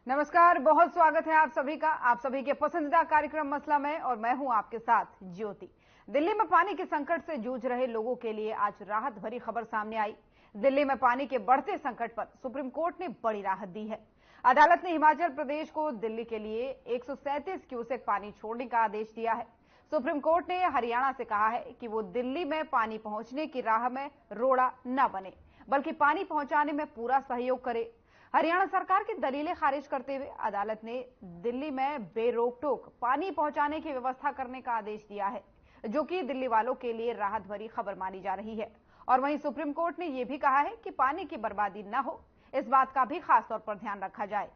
नमस्कार, बहुत स्वागत है आप सभी का, आप सभी के पसंदीदा कार्यक्रम मसला में, और मैं हूं आपके साथ ज्योति। दिल्ली में पानी के संकट से जूझ रहे लोगों के लिए आज राहत भरी खबर सामने आई। दिल्ली में पानी के बढ़ते संकट पर सुप्रीम कोर्ट ने बड़ी राहत दी है। अदालत ने हिमाचल प्रदेश को दिल्ली के लिए 137 क्यूसेक पानी छोड़ने का आदेश दिया है। सुप्रीम कोर्ट ने हरियाणा से कहा है कि वो दिल्ली में पानी पहुंचने की राह में रोड़ा न बने, बल्कि पानी पहुंचाने में पूरा सहयोग करे। हरियाणा सरकार की दलीलें खारिज करते हुए अदालत ने दिल्ली में बेरोक-टोक पानी पहुंचाने की व्यवस्था करने का आदेश दिया है, जो कि दिल्ली वालों के लिए राहत भरी खबर मानी जा रही है। और वहीं सुप्रीम कोर्ट ने यह भी कहा है कि पानी की बर्बादी न हो, इस बात का भी खास तौर पर ध्यान रखा जाए।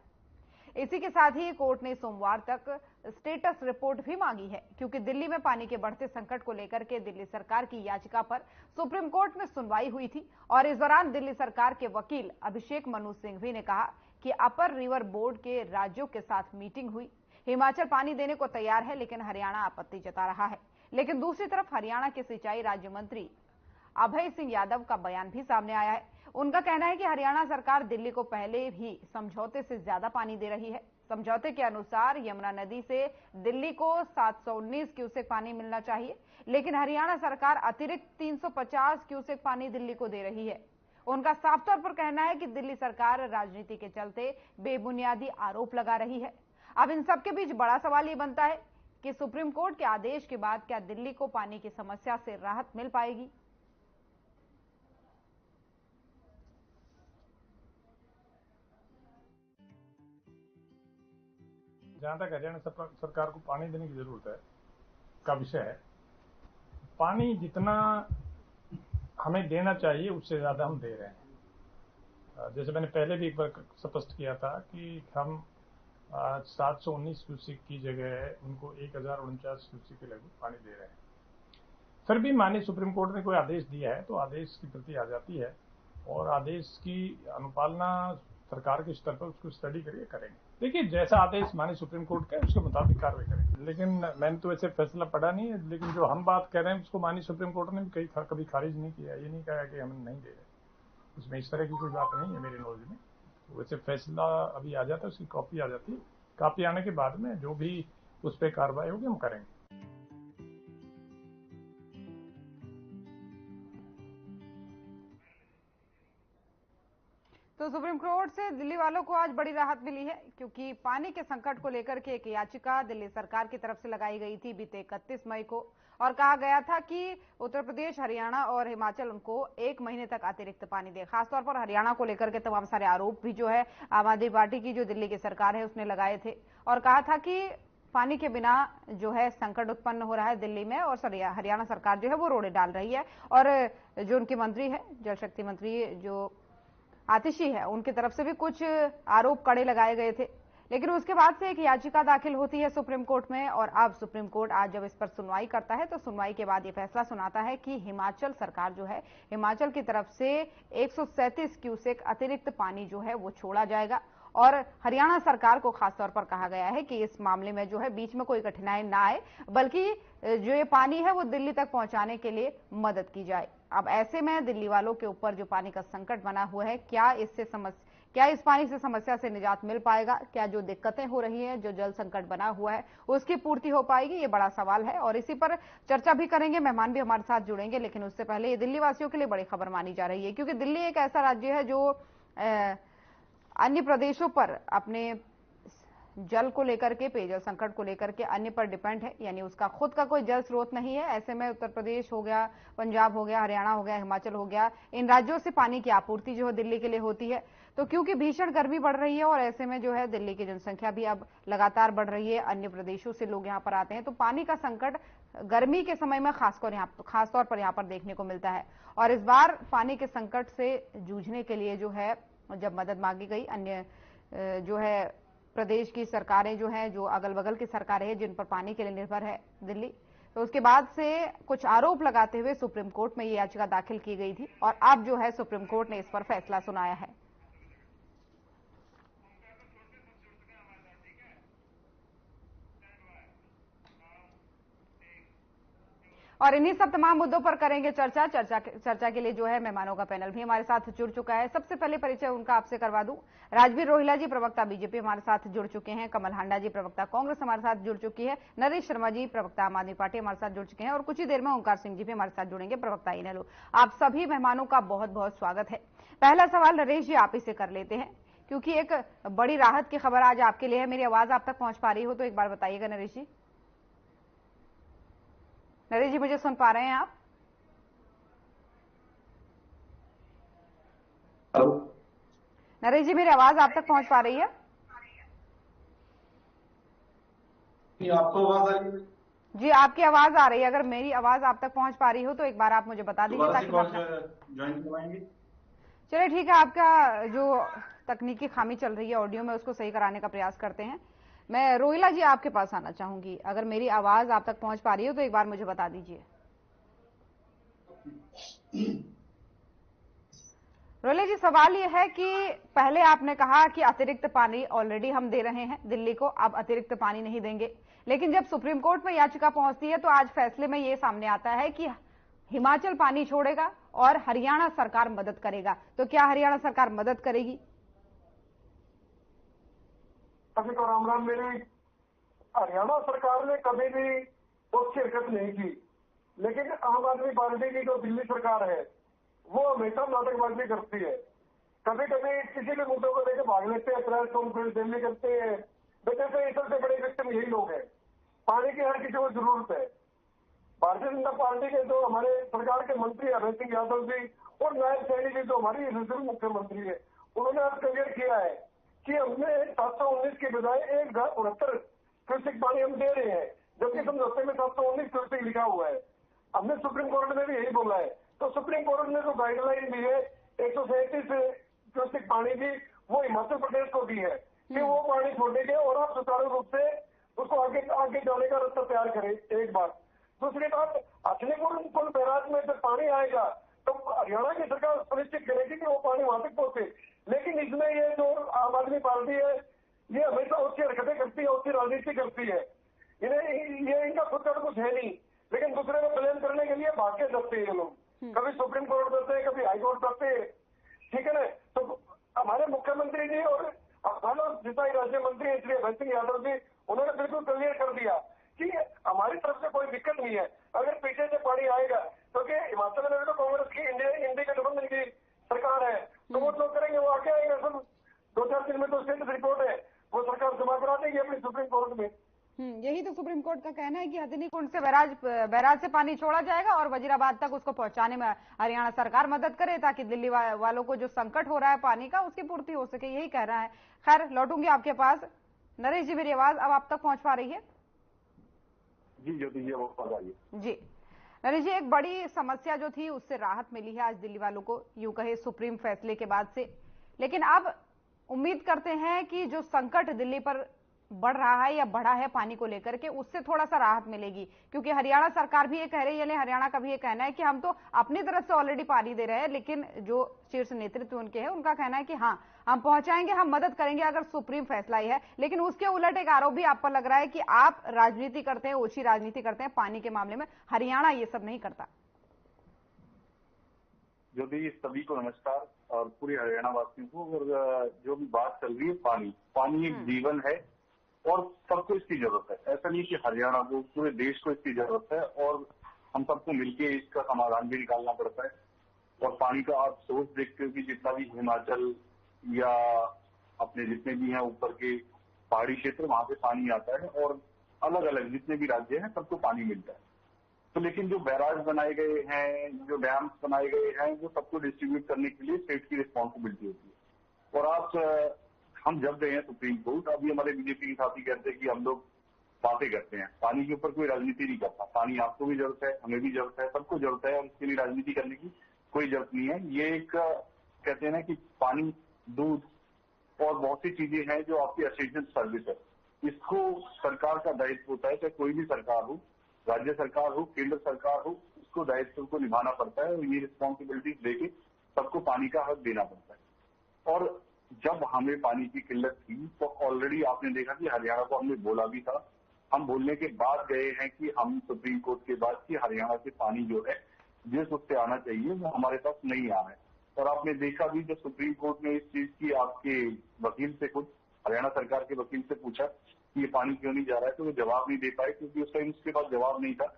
इसी के साथ ही कोर्ट ने सोमवार तक स्टेटस रिपोर्ट भी मांगी है, क्योंकि दिल्ली में पानी के बढ़ते संकट को लेकर के दिल्ली सरकार की याचिका पर सुप्रीम कोर्ट में सुनवाई हुई थी। और इस दौरान दिल्ली सरकार के वकील अभिषेक मनु सिंघवी ने कहा कि अपर रिवर बोर्ड के राज्यों के साथ मीटिंग हुई। हिमाचल पानी देने को तैयार है, लेकिन हरियाणा आपत्ति जता रहा है। लेकिन दूसरी तरफ हरियाणा के सिंचाई राज्य मंत्री अभय सिंह यादव का बयान भी सामने आया है। उनका कहना है कि हरियाणा सरकार दिल्ली को पहले भी समझौते से ज्यादा पानी दे रही है। समझौते के अनुसार यमुना नदी से दिल्ली को 719 क्यूसेक पानी मिलना चाहिए, लेकिन हरियाणा सरकार अतिरिक्त 350 क्यूसेक पानी दिल्ली को दे रही है। उनका साफ तौर पर कहना है कि दिल्ली सरकार राजनीति के चलते बेबुनियादी आरोप लगा रही है। अब इन सबके बीच बड़ा सवाल ये बनता है कि सुप्रीम कोर्ट के आदेश के बाद क्या दिल्ली को पानी की समस्या से राहत मिल पाएगी। जहां तक हरियाणा सरकार को पानी देने की जरूरत है का विषय है, पानी जितना हमें देना चाहिए उससे ज्यादा हम दे रहे हैं। जैसे मैंने पहले भी एक बार स्पष्ट किया था कि हम 719 क्यूसेक की जगह उनको 1049 क्यूसेक के लगभग पानी दे रहे हैं। फिर भी माननीय सुप्रीम कोर्ट ने कोई आदेश दिया है तो आदेश की प्रति आ जाती है, और आदेश की अनुपालना सरकार के स्तर पर उसको स्टडी करिए करेंगे। देखिए, जैसा आदेश माननीय सुप्रीम कोर्ट का है उसके मुताबिक कार्रवाई करेंगे। लेकिन मैंने तो ऐसे फैसला पढ़ा नहीं है, लेकिन जो हम बात कर रहे हैं उसको माननीय सुप्रीम कोर्ट ने भी कभी खारिज नहीं किया। ये नहीं कहा कि हम नहीं दे रहे, उसमें इस तरह की कोई बात नहीं है मेरे नॉलेज में। वैसे फैसला अभी आ जाता है, उसकी कॉपी आ जाती है, कॉपी आने के बाद में जो भी उस पर कार्रवाई होगी हम करेंगे। तो सुप्रीम कोर्ट से दिल्ली वालों को आज बड़ी राहत मिली है, क्योंकि पानी के संकट को लेकर के एक याचिका दिल्ली सरकार की तरफ से लगाई गई थी बीते 31 मई को, और कहा गया था कि उत्तर प्रदेश, हरियाणा और हिमाचल उनको 1 महीने तक अतिरिक्त पानी दे। खासतौर पर हरियाणा को लेकर के तमाम सारे आरोप भी जो है आम आदमी पार्टी की जो दिल्ली की सरकार है उसने लगाए थे, और कहा था कि पानी के बिना जो है संकट उत्पन्न हो रहा है दिल्ली में, और हरियाणा सरकार जो है वो रोड़े डाल रही है। और जो उनकी मंत्री है, जल शक्ति मंत्री जो आतिशी है, उनकी तरफ से भी कुछ आरोप कड़े लगाए गए थे। लेकिन उसके बाद से एक याचिका दाखिल होती है सुप्रीम कोर्ट में, और अब सुप्रीम कोर्ट आज जब इस पर सुनवाई करता है तो सुनवाई के बाद ये फैसला सुनाता है कि हिमाचल सरकार जो है, हिमाचल की तरफ से 137 क्यूसेक अतिरिक्त पानी जो है वो छोड़ा जाएगा। और हरियाणा सरकार को खासतौर पर कहा गया है कि इस मामले में जो है बीच में कोई कठिनाई ना आए, बल्कि जो ये पानी है वो दिल्ली तक पहुंचाने के लिए मदद की जाए। अब ऐसे में दिल्ली वालों के ऊपर जो पानी का संकट बना हुआ है, क्या इस पानी से समस्या से निजात मिल पाएगा? क्या जो दिक्कतें हो रही हैं, जो जल संकट बना हुआ है, उसकी पूर्ति हो पाएगी? ये बड़ा सवाल है, और इसी पर चर्चा भी करेंगे। मेहमान भी हमारे साथ जुड़ेंगे, लेकिन उससे पहले ये दिल्ली वासियों के लिए बड़ी खबर मानी जा रही है, क्योंकि दिल्ली एक ऐसा राज्य है जो अन्य प्रदेशों पर अपने जल को लेकर के, पेयजल संकट को लेकर के अन्य पर डिपेंड है, यानी उसका खुद का कोई जल स्रोत नहीं है। ऐसे में उत्तर प्रदेश हो गया, पंजाब हो गया, हरियाणा हो गया, हिमाचल हो गया, इन राज्यों से पानी की आपूर्ति जो है दिल्ली के लिए होती है। तो क्योंकि भीषण गर्मी बढ़ रही है और ऐसे में जो है दिल्ली की जनसंख्या भी अब लगातार बढ़ रही है, अन्य प्रदेशों से लोग यहाँ पर आते हैं, तो पानी का संकट गर्मी के समय में खासतौर पर यहाँ पर देखने को मिलता है। और इस बार पानी के संकट से जूझने के लिए जो है जब मदद मांगी गई, अन्य जो है प्रदेश की सरकारें जो हैं, जो अगल बगल की सरकारें हैं जिन पर पानी के लिए निर्भर है दिल्ली, तो उसके बाद से कुछ आरोप लगाते हुए सुप्रीम कोर्ट में ये याचिका दाखिल की गई थी, और अब जो है सुप्रीम कोर्ट ने इस पर फैसला सुनाया है। और इन्हीं सब तमाम मुद्दों पर करेंगे चर्चा के लिए जो है मेहमानों का पैनल भी हमारे साथ जुड़ चुका है। सबसे पहले परिचय उनका आपसे करवा दूं। राजवीर रोहिला जी प्रवक्ता बीजेपी हमारे साथ जुड़ चुके हैं। कमल हांडा जी प्रवक्ता कांग्रेस हमारे साथ जुड़ चुकी है। नरेश शर्मा जी प्रवक्ता आम आदमी पार्टी हमारे साथ जुड़ चुके हैं और कुछ ही देर में ओंकार सिंह जी भी हमारे साथ जुड़ेंगे, प्रवक्ता इनेलो। आप सभी मेहमानों का बहुत बहुत स्वागत है। पहला सवाल नरेश जी आप ही से कर लेते हैं, क्योंकि एक बड़ी राहत की खबर आज आपके लिए है। मेरी आवाज आप तक पहुंच पा रही हो तो एक बार बताइएगा नरेश जी। नरेश जी मुझे सुन पा रहे हैं आप? नरेश जी मेरी आवाज आप तक पहुंच पा रही है? आपको आवाज आ रही है? जी आपकी आवाज आ रही है। अगर मेरी आवाज आप तक पहुंच पा रही हो तो एक बार आप मुझे बता दीजिए ताकि ज्वाइन करवाएंगे। चलिए ठीक है, आपका जो तकनीकी खामी चल रही है ऑडियो में उसको सही कराने का प्रयास करते हैं। मैं रोहिला जी आपके पास आना चाहूंगी। अगर मेरी आवाज आप तक पहुंच पा रही हो तो एक बार मुझे बता दीजिए। रोहिला जी सवाल ये है कि पहले आपने कहा कि अतिरिक्त पानी ऑलरेडी हम दे रहे हैं दिल्ली को, अब अतिरिक्त पानी नहीं देंगे, लेकिन जब सुप्रीम कोर्ट में याचिका पहुंचती है तो आज फैसले में ये सामने आता है कि हिमाचल पानी छोड़ेगा और हरियाणा सरकार मदद करेगा। तो क्या हरियाणा सरकार मदद करेगी? अभी तो राम मेरी हरियाणा सरकार ने कभी भी उसकी हरकत नहीं की, लेकिन आम आदमी पार्टी की जो दिल्ली सरकार है वो हमेशा नाटकबाजी करती है। कभी कभी किसी भी मुद्दों को लेकर भाग लेते हैं, प्रेस कॉन्फ्रेंस दिल्ली करते हैं। वैसे सबसे बड़े विक्टिम यही लोग हैं। पानी की हर किसी को जरूरत है। भारतीय जनता पार्टी के जो हमारे सरकार के मंत्री अभय सिंह यादव जी और नायब सैनी जी जो हमारी रिजर्व मुख्यमंत्री है, उन्होंने आज क्लियर किया है कि हमने 719 के बजाय 1069 क्यूसेक पानी हम दे रहे हैं, जबकि समझौते में 719 क्यूसेक लिखा हुआ है। हमने सुप्रीम कोर्ट में भी यही बोला है। तो सुप्रीम कोर्ट ने जो गाइडलाइन दी है 137 क्यूसेक पानी की, वो हिमाचल प्रदेश को दी है कि वो पानी छोड़ेंगे और आप सुचारू रूप से उसको आगे जाने का रास्ता तैयार करें। एक बात। दूसरी बात, हथनीकुंड बैराज में जब पानी आएगा तो हरियाणा की सरकार सुनिश्चित करेगी कि वो पानी वहां तक पहुंचे। लेकिन इसमें ये जो आम आदमी पार्टी है ये हमेशा उसकी हरकतें करती है, उसकी राजनीति करती है। ये इनका खुद का कुछ है नहीं, लेकिन दूसरे को ब्लेम करने के लिए भाग के जाते हैं ये लोग। कभी सुप्रीम कोर्ट जाते हैं, कभी हाई कोर्ट जाते हैं, ठीक है ना। तो हमारे मुख्यमंत्री जी और हमारे सिंचाई राज्य मंत्री श्री अभय सिंह यादव जी, उन्होंने बिल्कुल क्लियर कर दिया कि हमारी तरफ से कोई दिक्कत नहीं है। अगर पीछे से पानी आएगा, क्योंकि हिमाचल में तो कांग्रेस की इंडिया गठबंधन की सरकार है, तो वो जो करेंगे वो आगे आएगा। सब 2-4 दिन में तो स्टेटस रिपोर्ट है, वो सरकार जमा करा देगी अपनी सुप्रीम कोर्ट में। यही तो सुप्रीम कोर्ट का कहना है कि हथनीकुंड से बैराज से पानी छोड़ा जाएगा और वजीराबाद तक उसको पहुंचाने में हरियाणा सरकार मदद करे, ताकि दिल्ली वालों को जो संकट हो रहा है पानी का उसकी पूर्ति हो सके। यही कह रहा है। खैर लौटूंगी आपके पास। नरेश जी मेरी आवाज अब आप तक पहुंच पा रही है? जी जो दीजिए वो आ जाइए। जी नरेश जी, एक बड़ी समस्या जो थी उससे राहत मिली है आज दिल्ली वालों को, यूं कहे सुप्रीम फैसले के बाद से। लेकिन अब उम्मीद करते हैं कि जो संकट दिल्ली पर बढ़ रहा है या बढ़ा है पानी को लेकर के, उससे थोड़ा सा राहत मिलेगी, क्योंकि हरियाणा सरकार भी ये कह रही है, हरियाणा का भी ये कहना है कि हम तो अपनी तरफ से ऑलरेडी पानी दे रहे हैं, लेकिन जो शीर्ष नेतृत्व उनके है उनका कहना है कि हाँ हम पहुंचाएंगे, हम मदद करेंगे अगर सुप्रीम फैसला ही है। लेकिन उसके उलट एक आरोप भी आप पर लग रहा है कि आप राजनीति करते हैं, ओछी राजनीति करते हैं पानी के मामले में, हरियाणा ये सब नहीं करता। जो भी सभी को नमस्कार और पूरे हरियाणा वासियों को। और जो भी बात चल रही है, पानी एक जीवन है और सबको इसकी जरूरत है। ऐसा नहीं कि हरियाणा को, पूरे देश को इसकी जरूरत है और हम सबको मिलके इसका समाधान भी निकालना पड़ता है। और पानी का आप सोर्स देखते हो कि जितना भी हिमाचल या अपने जितने भी हैं ऊपर के पहाड़ी क्षेत्र, वहां से पानी आता है और अलग अलग जितने भी राज्य हैं सबको पानी मिलता है। तो लेकिन जो बैराज बनाए गए हैं, जो डैम्स बनाए गए हैं, वो सबको डिस्ट्रीब्यूट करने के लिए स्टेट की रिस्पॉन्सिबिलिटी होती है। और हम जब गए हैं सुप्रीम कोर्ट, अभी हमारे बीजेपी के साथी कहते हैं कि हम लोग बातें करते हैं, पानी के ऊपर कोई राजनीति नहीं करता। पानी आपको भी जरूरत है, हमें भी जरूरत है, सबको जरूरत है और इसके लिए राजनीति करने की कोई जरूरत नहीं है। ये एक कहते हैं ना कि पानी, दूध और बहुत सी चीजें हैं जो आपकी एसेंशियल सर्विस है। इसको सरकार का दायित्व होता है, चाहे कोई भी सरकार हो, राज्य सरकार हो, केंद्र सरकार हो, उसको दायित्व को निभाना पड़ता है और ये रिस्पॉन्सिबिलिटीज लेके सबको पानी का हक देना पड़ता है। और जब हमें पानी की किल्लत थी तो ऑलरेडी आपने देखा कि हरियाणा को हमने बोला भी था, हम बोलने के बाद गए हैं कि हम सुप्रीम कोर्ट के बाद कि हरियाणा से पानी जो है जिस उससे आना चाहिए वो हमारे पास नहीं आ रहा है। और आपने देखा भी जब सुप्रीम कोर्ट ने इस चीज की आपके वकील से, खुद हरियाणा सरकार के वकील से पूछा कि ये पानी क्यों नहीं जा रहा है, तो वो जवाब नहीं दे पाए क्योंकि उस टाइम उसके पास जवाब नहीं था।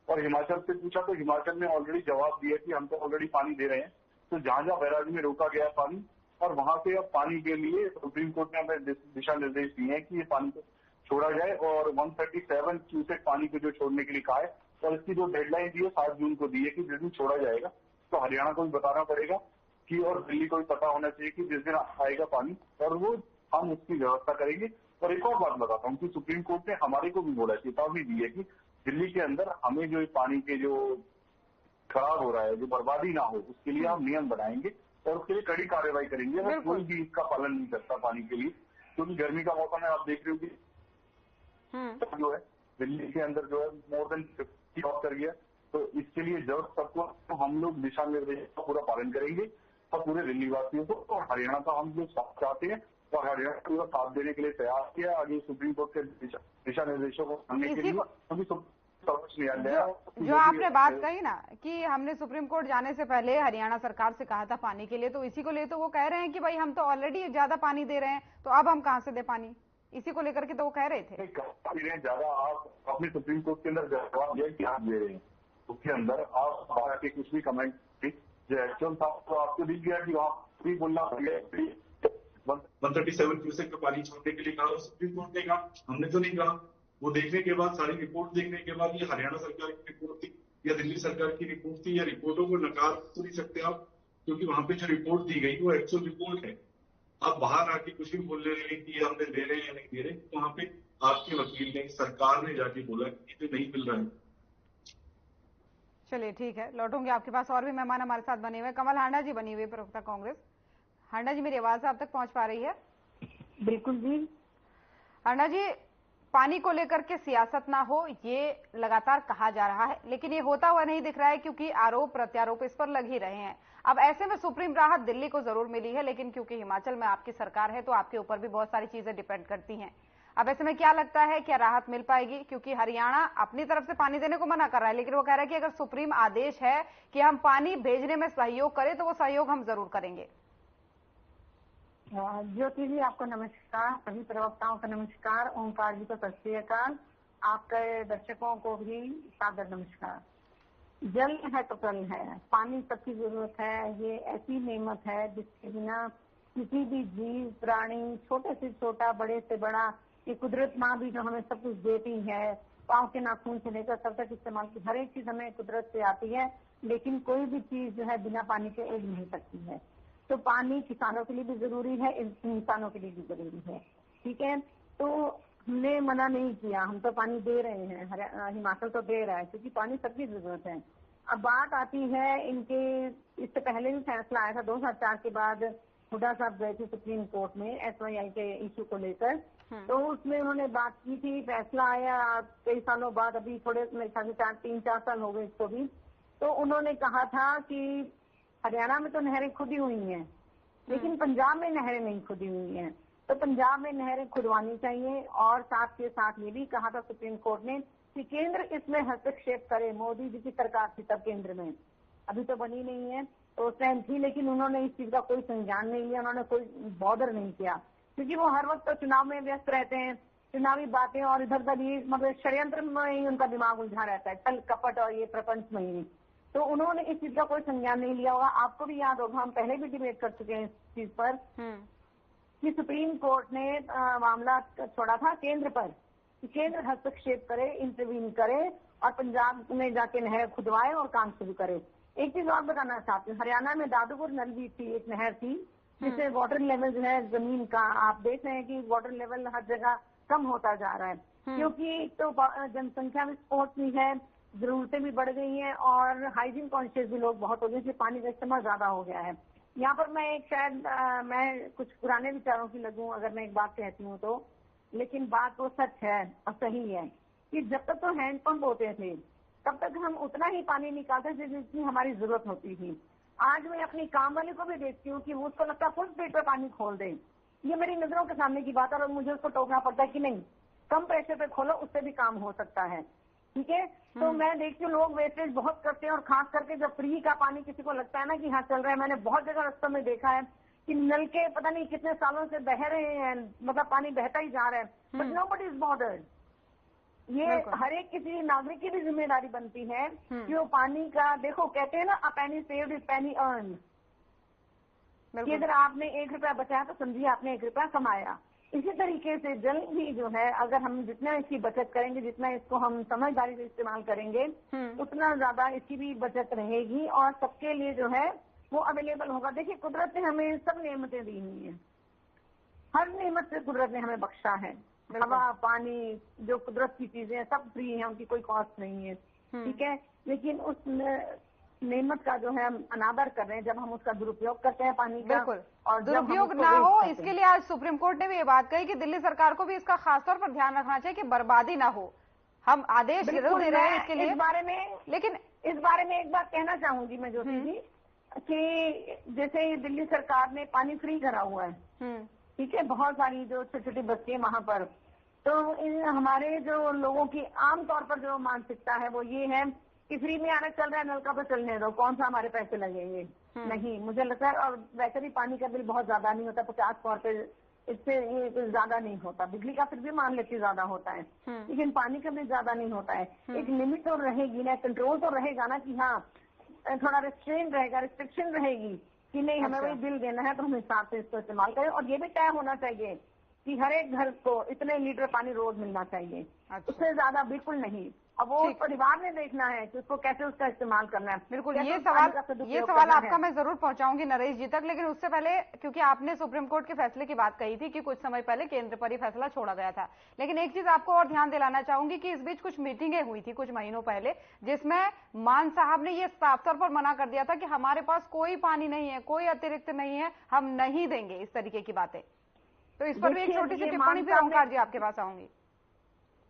और हिमाचल से पूछा तो हिमाचल ने ऑलरेडी जवाब दिया कि हम तो ऑलरेडी पानी दे रहे हैं। तो जहां जहां बैराज में रोका गया पानी और वहां से अब पानी के लिए सुप्रीम कोर्ट ने हमें दिशा निर्देश दिए हैं कि ये पानी को छोड़ा जाए और 137 क्यूसेक पानी को जो छोड़ने के लिए कहा है। और इसकी जो डेडलाइन दी है 7 जून को दी है कि जिस दिन छोड़ा जाएगा तो हरियाणा को भी बताना पड़ेगा कि, और दिल्ली को भी पता होना चाहिए कि जिस दिन आएगा पानी और वो हम उसकी व्यवस्था करेंगे। और एक और बात बताता हूँ कि सुप्रीम कोर्ट ने हमारे को भी बोला, चेतावनी दी है कि दिल्ली के अंदर हमें जो पानी के जो खराब हो रहा है, जो बर्बादी ना हो, उसके लिए हम नियम बनाएंगे और उसके लिए कड़ी कार्रवाई करेंगे अगर कोई भी इसका पालन नहीं करता पानी के लिए। क्योंकि गर्मी का मौसम है, आप देख रहे हो कि जो है दिल्ली के अंदर जो है मोर देन 50 ऑफ कर गया। तो इसके लिए जब सबको तो हम लोग दिशा निर्देश का पूरा पालन करेंगे और पूरे दिल्ली वासियों को और हरियाणा का हम जो साथ चाहते हैं और हरियाणा को पूरा साथ देने के लिए तैयार किया आगे सुप्रीम कोर्ट के दिशा निर्देशों को मानने के लिए। क्योंकि सर्वोच्च न्यायालय जो आपने बात कही ना कि हमने सुप्रीम कोर्ट जाने से पहले हरियाणा सरकार से कहा था पानी के लिए, तो इसी को ले तो वो कह रहे हैं कि भाई हम तो ऑलरेडी ज्यादा पानी दे रहे हैं, तो अब हम कहां से दे पानी, इसी को लेकर के तो वो कह रहे थे। ज्यादा आप अपने सुप्रीम कोर्ट के अंदर जवाब दिया कि आप दे रहे हैं, उसके अंदर आप बाहर के कुछ भी कमेंट जो एक्चुअल था तो आपको दिख गया कि वहाँ भी बोलना 137 क्यूसेक का पानी छोड़ने के लिए कहा, सुप्रीम कोर्ट ने कहा, हमने तो नहीं कहा। वो देखने के बाद, सारी रिपोर्ट देखने के बाद ये हरियाणा सरकार की रिपोर्ट थी या दिल्ली सरकार की रिपोर्ट थी, या रिपोर्टों को नकार तो नहीं सकते आप, क्योंकि वहां पे जो रिपोर्ट दी गई वो एक्चुअल रिपोर्ट है। आप बाहर आके कुछ भी बोल रहे हैं कि हमने दे रहे हैं या नहीं दे रहे, तो वहां पे आपके वकील ने, सरकार ने जाके बोला कि ये नहीं मिल रहा है। चलिए ठीक है, लौटूंगे आपके पास। और भी मेहमान हमारे साथ बने हुए, कमल हांडा जी बनी हुई प्रवक्ता कांग्रेस। हांडा जी, मेरी आवाज आप तक पहुंच पा रही है? बिल्कुल जी। हांडा जी, पानी को लेकर के सियासत ना हो ये लगातार कहा जा रहा है, लेकिन ये होता हुआ नहीं दिख रहा है क्योंकि आरोप प्रत्यारोप इस पर लग ही रहे हैं। अब ऐसे में सुप्रीम राहत दिल्ली को जरूर मिली है, लेकिन क्योंकि हिमाचल में आपकी सरकार है तो आपके ऊपर भी बहुत सारी चीजें डिपेंड करती हैं। अब ऐसे में क्या लगता है, क्या राहत मिल पाएगी? क्योंकि हरियाणा अपनी तरफ से पानी देने को मना कर रहा है, लेकिन वो कह रहा है कि अगर सुप्रीम आदेश है कि हम पानी भेजने में सहयोग करें तो वो सहयोग हम जरूर करेंगे। ज्योति जी, आपको नमस्कार, सभी प्रवक्ताओं का नमस्कार, ओंकार जी को सत श्री अकाल, आपके दर्शकों को भी सादर नमस्कार। जल है तो कल है, पानी सबकी जरूरत है। ये ऐसी नेमत है जिसके बिना किसी भी जीव प्राणी, छोटे से छोटा बड़े से बड़ा, ये कुदरत माँ भी जो हमें सब कुछ देती है, पाँव के नाखून से लेकर सब तक इस्तेमाल की हर एक चीज हमें कुदरत से आती है, लेकिन कोई भी चीज जो है बिना पानी के उग नहीं सकती है। तो पानी किसानों के लिए भी जरूरी है, इंसानों के लिए भी जरूरी है। ठीक है, तो हमने मना नहीं किया, हम तो पानी दे रहे हैं, हिमाचल तो दे रहा है क्योंकि पानी सबकी जरूरत है। अब बात आती है इनके, इससे पहले भी फैसला आया था 2004 के बाद, हुड्डा साहब गए थे सुप्रीम कोर्ट में SYI के इशू को लेकर, तो उसमें उन्होंने बात की थी, फैसला आया कई सालों बाद, अभी थोड़े मेरे ख्याल से 3-4 साल हो गए इसको भी। तो उन्होंने कहा था कि हरियाणा में तो नहरें खुदी हुई हैं, लेकिन पंजाब में नहरें नहीं खुदी हुई हैं, तो पंजाब में नहरें खुदवानी चाहिए। और साथ के साथ ये भी कहा था सुप्रीम कोर्ट ने कि केंद्र इसमें हस्तक्षेप करे। मोदी जी की सरकार थी तब केंद्र में, अभी तो बनी नहीं है, तो उस टाइम थी, लेकिन उन्होंने इस चीज का कोई संज्ञान नहीं लिया, उन्होंने कोई बॉदर नहीं किया, क्योंकि वो हर वक्त तो चुनाव में व्यस्त रहते हैं, चुनावी बातें और इधर उधर ये मतलब षड्यंत्र में ही उनका दिमाग उलझा रहता है, छल कपट और ये प्रपंच में ही। तो उन्होंने इस चीज का कोई संज्ञान नहीं लिया होगा। आपको भी याद होगा, हम पहले भी डिबेट कर चुके हैं इस चीज पर कि सुप्रीम कोर्ट ने मामला छोड़ा था केंद्र पर कि केंद्र हस्तक्षेप करे, इंटरवीन करे और पंजाब में जाके नहर खुदवाए और काम शुरू करे। एक चीज और बताना चाहती हूँ, हरियाणा में दादूपुर नलवी थी, एक नहर थी जिससे वाटर लेवल जो है जमीन का, आप देख रहे हैं कि वाटर लेवल हर जगह कम होता जा रहा है, क्योंकि तो जनसंख्या में स्पोर्ट्स भी है, जरूरतें भी बढ़ गई हैं और हाइजीन कॉन्शियस भी लोग बहुत हो गए, इसलिए पानी का इस्तेमाल ज्यादा हो गया है। यहाँ पर मैं एक शायद मैं कुछ पुराने विचारों की लगूं अगर मैं एक बात कहती हूँ तो, लेकिन बात वो सच है और सही है कि जब तक तो हैंडपंप होते थे तब तक हम उतना ही पानी निकालते थे जितनी हमारी जरूरत होती थी। आज मैं अपनी काम वाले को भी देखती हूँ कि वो उसको लगता है फुल स्पीड पर पानी खोल दे, ये मेरी नजरों के सामने की बात है और मुझे उसको टोकना पड़ता है कि नहीं कम प्रेशर पे खोलो, उससे भी काम हो सकता है। ठीक है, तो मैं देखती हूँ लोग वेस्टेज बहुत करते हैं, और खास करके जब फ्री का पानी किसी को लगता है ना कि हाँ चल रहा है, मैंने बहुत जगह रास्तों में देखा है कि नल के पता नहीं कितने सालों से बह रहे हैं, मतलब पानी बहता ही जा रहा है, बट नोबडी इज बॉदर्ड। ये हर एक किसी नागरिक की भी जिम्मेदारी बनती है कि वो पानी का, देखो कहते हैं ना, अ penny saved is Penney earn, कि अगर आपने 1 रुपया बचाया तो समझिए आपने 1 रुपया कमाया। इसी तरीके से जल भी जो है, अगर हम जितना इसकी बचत करेंगे, जितना इसको हम समझदारी से इस्तेमाल करेंगे, उतना ज्यादा इसकी भी बचत रहेगी और सबके लिए जो है वो अवेलेबल होगा। देखिए, कुदरत ने हमें सब नेमतें दी हुई हैं, हर नेमत से कुदरत ने हमें बख्शा है। हवा, पानी, जो कुदरत की चीजें हैं सब फ्री हैं, उनकी कोई कॉस्ट नहीं है। ठीक है, लेकिन उस नेमत का जो है हम अनादर कर रहे हैं जब हम उसका दुरुपयोग करते हैं पानी का। बिल्कुल, और दुरुपयोग ना हो, इसके लिए आज सुप्रीम कोर्ट ने भी ये बात कही कि दिल्ली सरकार को भी इसका खासतौर पर ध्यान रखना चाहिए कि बर्बादी ना हो। हम आदेश जरूर दे रहे हैं इसके लिए, इस बारे में, लेकिन इस बारे में एक बात कहना चाहूंगी मैं ज्योति जी, कि जैसे दिल्ली सरकार ने पानी फ्री करा हुआ है, ठीक है, बहुत सारी जो छोटी छोटी बस्ती है वहां पर, तो इन हमारे जो लोगों की आमतौर पर जो मानसिकता है वो ये है कि फ्री में आना चल रहा है, नलका पर चलने दो, कौन सा हमारे पैसे लगेंगे। नहीं, मुझे लगता है, और वैसे भी पानी का बिल बहुत ज्यादा नहीं होता, 50 रुपए, इससे ये ज्यादा नहीं होता। बिजली का फिर भी मान लेती ज्यादा होता है, लेकिन पानी का बिल ज्यादा नहीं होता है। एक लिमिट तो रहेगी ना, कंट्रोल तो रहेगा ना, कि हाँ थोड़ा रिस्ट्रेन रहेगा, रिस्ट्रिक्शन रहेगी कि नहीं हमें वही बिल देना है तो हम हिसाब से इसको इस्तेमाल करें। और ये भी तय होना चाहिए कि हर एक घर को इतने लीटर पानी रोज मिलना चाहिए, उससे ज्यादा बिल्कुल नहीं। अब वो परिवार ने देखना है कि उसको कैसे उसका इस्तेमाल करना है। बिल्कुल, ये सवाल आपका मैं जरूर पहुंचाऊंगी नरेश जी तक, लेकिन उससे पहले, क्योंकि आपने सुप्रीम कोर्ट के फैसले की बात कही थी कि कुछ समय पहले केंद्र पर ही फैसला छोड़ा गया था, लेकिन एक चीज आपको और ध्यान दिलाना चाहूंगी कि इस बीच कुछ मीटिंगें हुई थी कुछ महीनों पहले, जिसमें मान साहब ने ये साफ तौर पर मना कर दिया था कि हमारे पास कोई पानी नहीं है, कोई अतिरिक्त नहीं है, हम नहीं देंगे, इस तरीके की बातें। तो इस पर भी एक छोटी सी टिप्पणी फिर ओंकार जी आपके पास आऊंगी।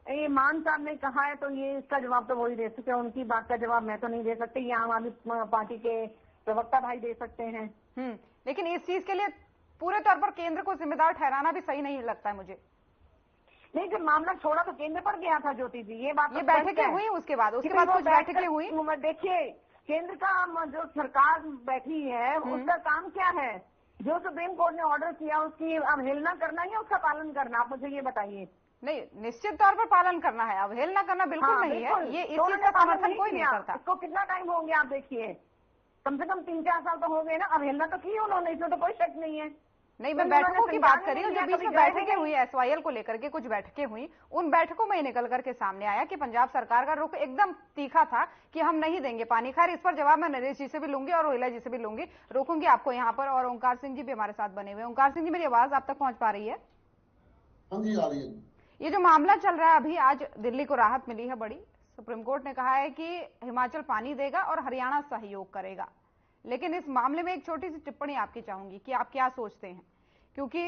ये मान साहब ने कहा है तो ये इसका जवाब तो वही दे सकते हैं, उनकी बात का जवाब मैं तो नहीं दे सकती, ये आम आदमी पार्टी के प्रवक्ता भाई दे सकते हैं। लेकिन इस चीज के लिए पूरे तौर पर केंद्र को जिम्मेदार ठहराना भी सही नहीं लगता है मुझे। नहीं, जब मामला छोड़ा तो केंद्र पर गया था ज्योति जी, ये बात, ये बैठकें हुई, उसके बाद कुछ बैठकें हुई। देखिए, केंद्र का जो सरकार बैठी है उसका काम क्या है? जो सुप्रीम कोर्ट ने ऑर्डर किया उसकी अवहेलना करना या उसका पालन करना, आप मुझे ये बताइए। नहीं, निश्चित तौर पर पालन करना है, अवहेलना करना बिल्कुल नहीं है। ये इस चीज का समर्थन कोई नहीं करता। इसको कितना टाइम हो गया आप देखिए, कम से कम 3-4 साल तो हो गए ना, अवहेलना तो की उन्होंने, इसमें तो कोई शक नहीं है। नहीं, मैं बैठकों की बात कर रही हूँ, जो बीच में बैठकें हुई SYL को लेकर के, कुछ बैठकें हुई, उन बैठकों में निकल करके सामने आया कि पंजाब सरकार का रुख एकदम तीखा था कि हम नहीं देंगे पानी। खैर, इस पर जवाब मैं नरेश जी से भी लूंगी और रोहिला जी से भी लूंगी। रोकूंगी आपको यहाँ पर, और ओंकार सिंह जी भी हमारे साथ बने हुए। ओंकार सिंह जी, मेरी आवाज आप तक पहुंच पा रही है? हाँ जी, आ रही है। ये जो मामला चल रहा है अभी, आज दिल्ली को राहत मिली है बड़ी। सुप्रीम कोर्ट ने कहा है कि हिमाचल पानी देगा और हरियाणा सहयोग करेगा, लेकिन इस मामले में एक छोटी सी टिप्पणी आपकी चाहूंगी कि आप क्या सोचते हैं, क्योंकि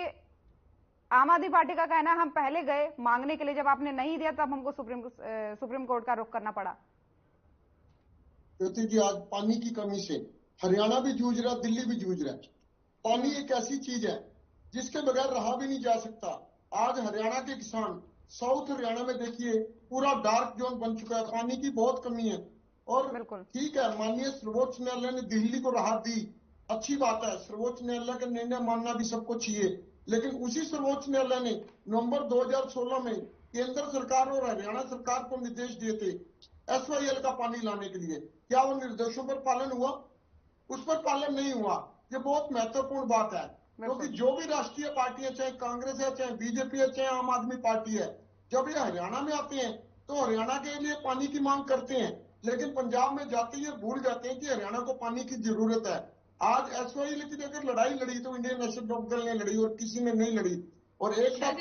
आम आदमी पार्टी का कहना है हम पहले गए मांगने के लिए, जब आपने नहीं दिया तब हमको सुप्रीम कोर्ट का रुख करना पड़ा। ज्योति जी, आज पानी की कमी से हरियाणा भी जूझ रहा है, दिल्ली भी जूझ रहा है। पानी एक ऐसी चीज है जिसके बगैर रहा भी नहीं जा सकता। आज हरियाणा के किसान, साउथ हरियाणा में देखिए पूरा डार्क जोन बन चुका है, पानी की बहुत कमी है। और ठीक है, माननीय सर्वोच्च न्यायालय ने दिल्ली को राहत दी, अच्छी बात है, सर्वोच्च न्यायालय का निर्णय मानना भी सबको चाहिए। लेकिन उसी सर्वोच्च न्यायालय ने नवंबर 2016 में केंद्र सरकार और हरियाणा सरकार को निर्देश दिए थे SYL का पानी लाने के लिए। क्या वो निर्देशों पर पालन हुआ? उस पर पालन नहीं हुआ। ये बहुत महत्वपूर्ण बात है, क्योंकि जो भी राष्ट्रीय पार्टियां, चाहे कांग्रेस है, चाहे बीजेपी है, चाहे आम आदमी पार्टी है, जब ये हरियाणा में आते हैं तो हरियाणा के लिए पानी की मांग करते हैं, लेकिन पंजाब में जाते ही भूल जाते हैं कि हरियाणा को पानी की जरूरत है। आज SYL की अगर लड़ाई लड़ी तो इंडियन नेशनल लोक दल ने लड़ी और किसी ने नहीं लड़ी। और एक बात,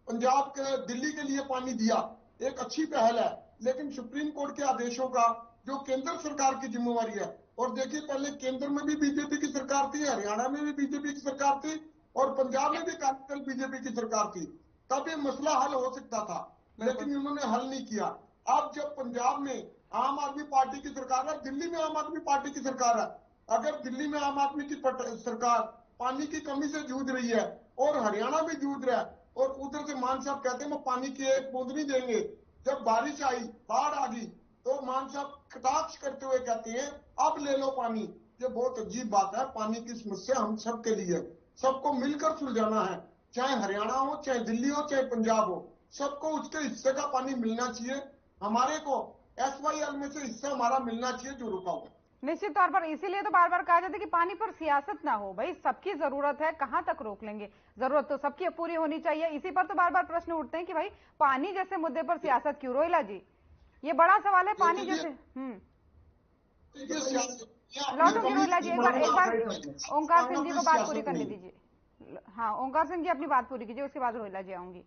पंजाब के दिल्ली के लिए पानी दिया, एक अच्छी पहल है, लेकिन सुप्रीम कोर्ट के आदेशों का जो केंद्र सरकार की जिम्मेवारी है। और देखिए, पहले केंद्र में भी बीजेपी की सरकार थी, हरियाणा में भी बीजेपी की सरकार थी, और पंजाब में भी कांग्रेस बीजेपी की सरकार थी, तब ये मसला हल हो सकता था, लेकिन उन्होंने हल नहीं किया। अब जब पंजाब में आम आदमी पार्टी की सरकार है, दिल्ली में आम आदमी पार्टी की सरकार है, अगर दिल्ली में आम आदमी की सरकार पानी की कमी से जूझ रही है और हरियाणा भी जूझ रहा है, और उधर से मान साहब कहते हैं वो पानी की एक बूंद नहीं देंगे। जब बारिश आई, बाढ़ आ गई, तो मान साहब कटाक्ष करते हुए कहते हैं अब ले लो पानी। ये बहुत अजीब बात है। पानी की समस्या हम सबके लिए, सबको मिलकर सुलझाना है। चाहे हरियाणा हो, चाहे दिल्ली हो, चाहे पंजाब हो, सबको उसके हिस्से का पानी मिलना चाहिए। हमारे को SYL में से हिस्सा हमारा मिलना चाहिए जो रुका हुआ। निश्चित तौर पर इसीलिए तो बार बार कहा जाता है कि पानी पर सियासत ना हो। भाई सबकी जरूरत है, कहां तक रोक लेंगे? जरूरत तो सबकी पूरी होनी चाहिए। इसी पर तो बार बार प्रश्न उठते हैं कि भाई पानी जैसे मुद्दे पर सियासत क्यों? रोहिला जी, ये बड़ा सवाल है। पानी जैसे लौटूंगी रोहिला जी, एक बार ओंकार सिंह जी को बात पूरी करने दीजिए। हाँ, ओंकार सिंह जी अपनी बात पूरी कीजिए, उसके बाद रोहिला जी आऊंगी।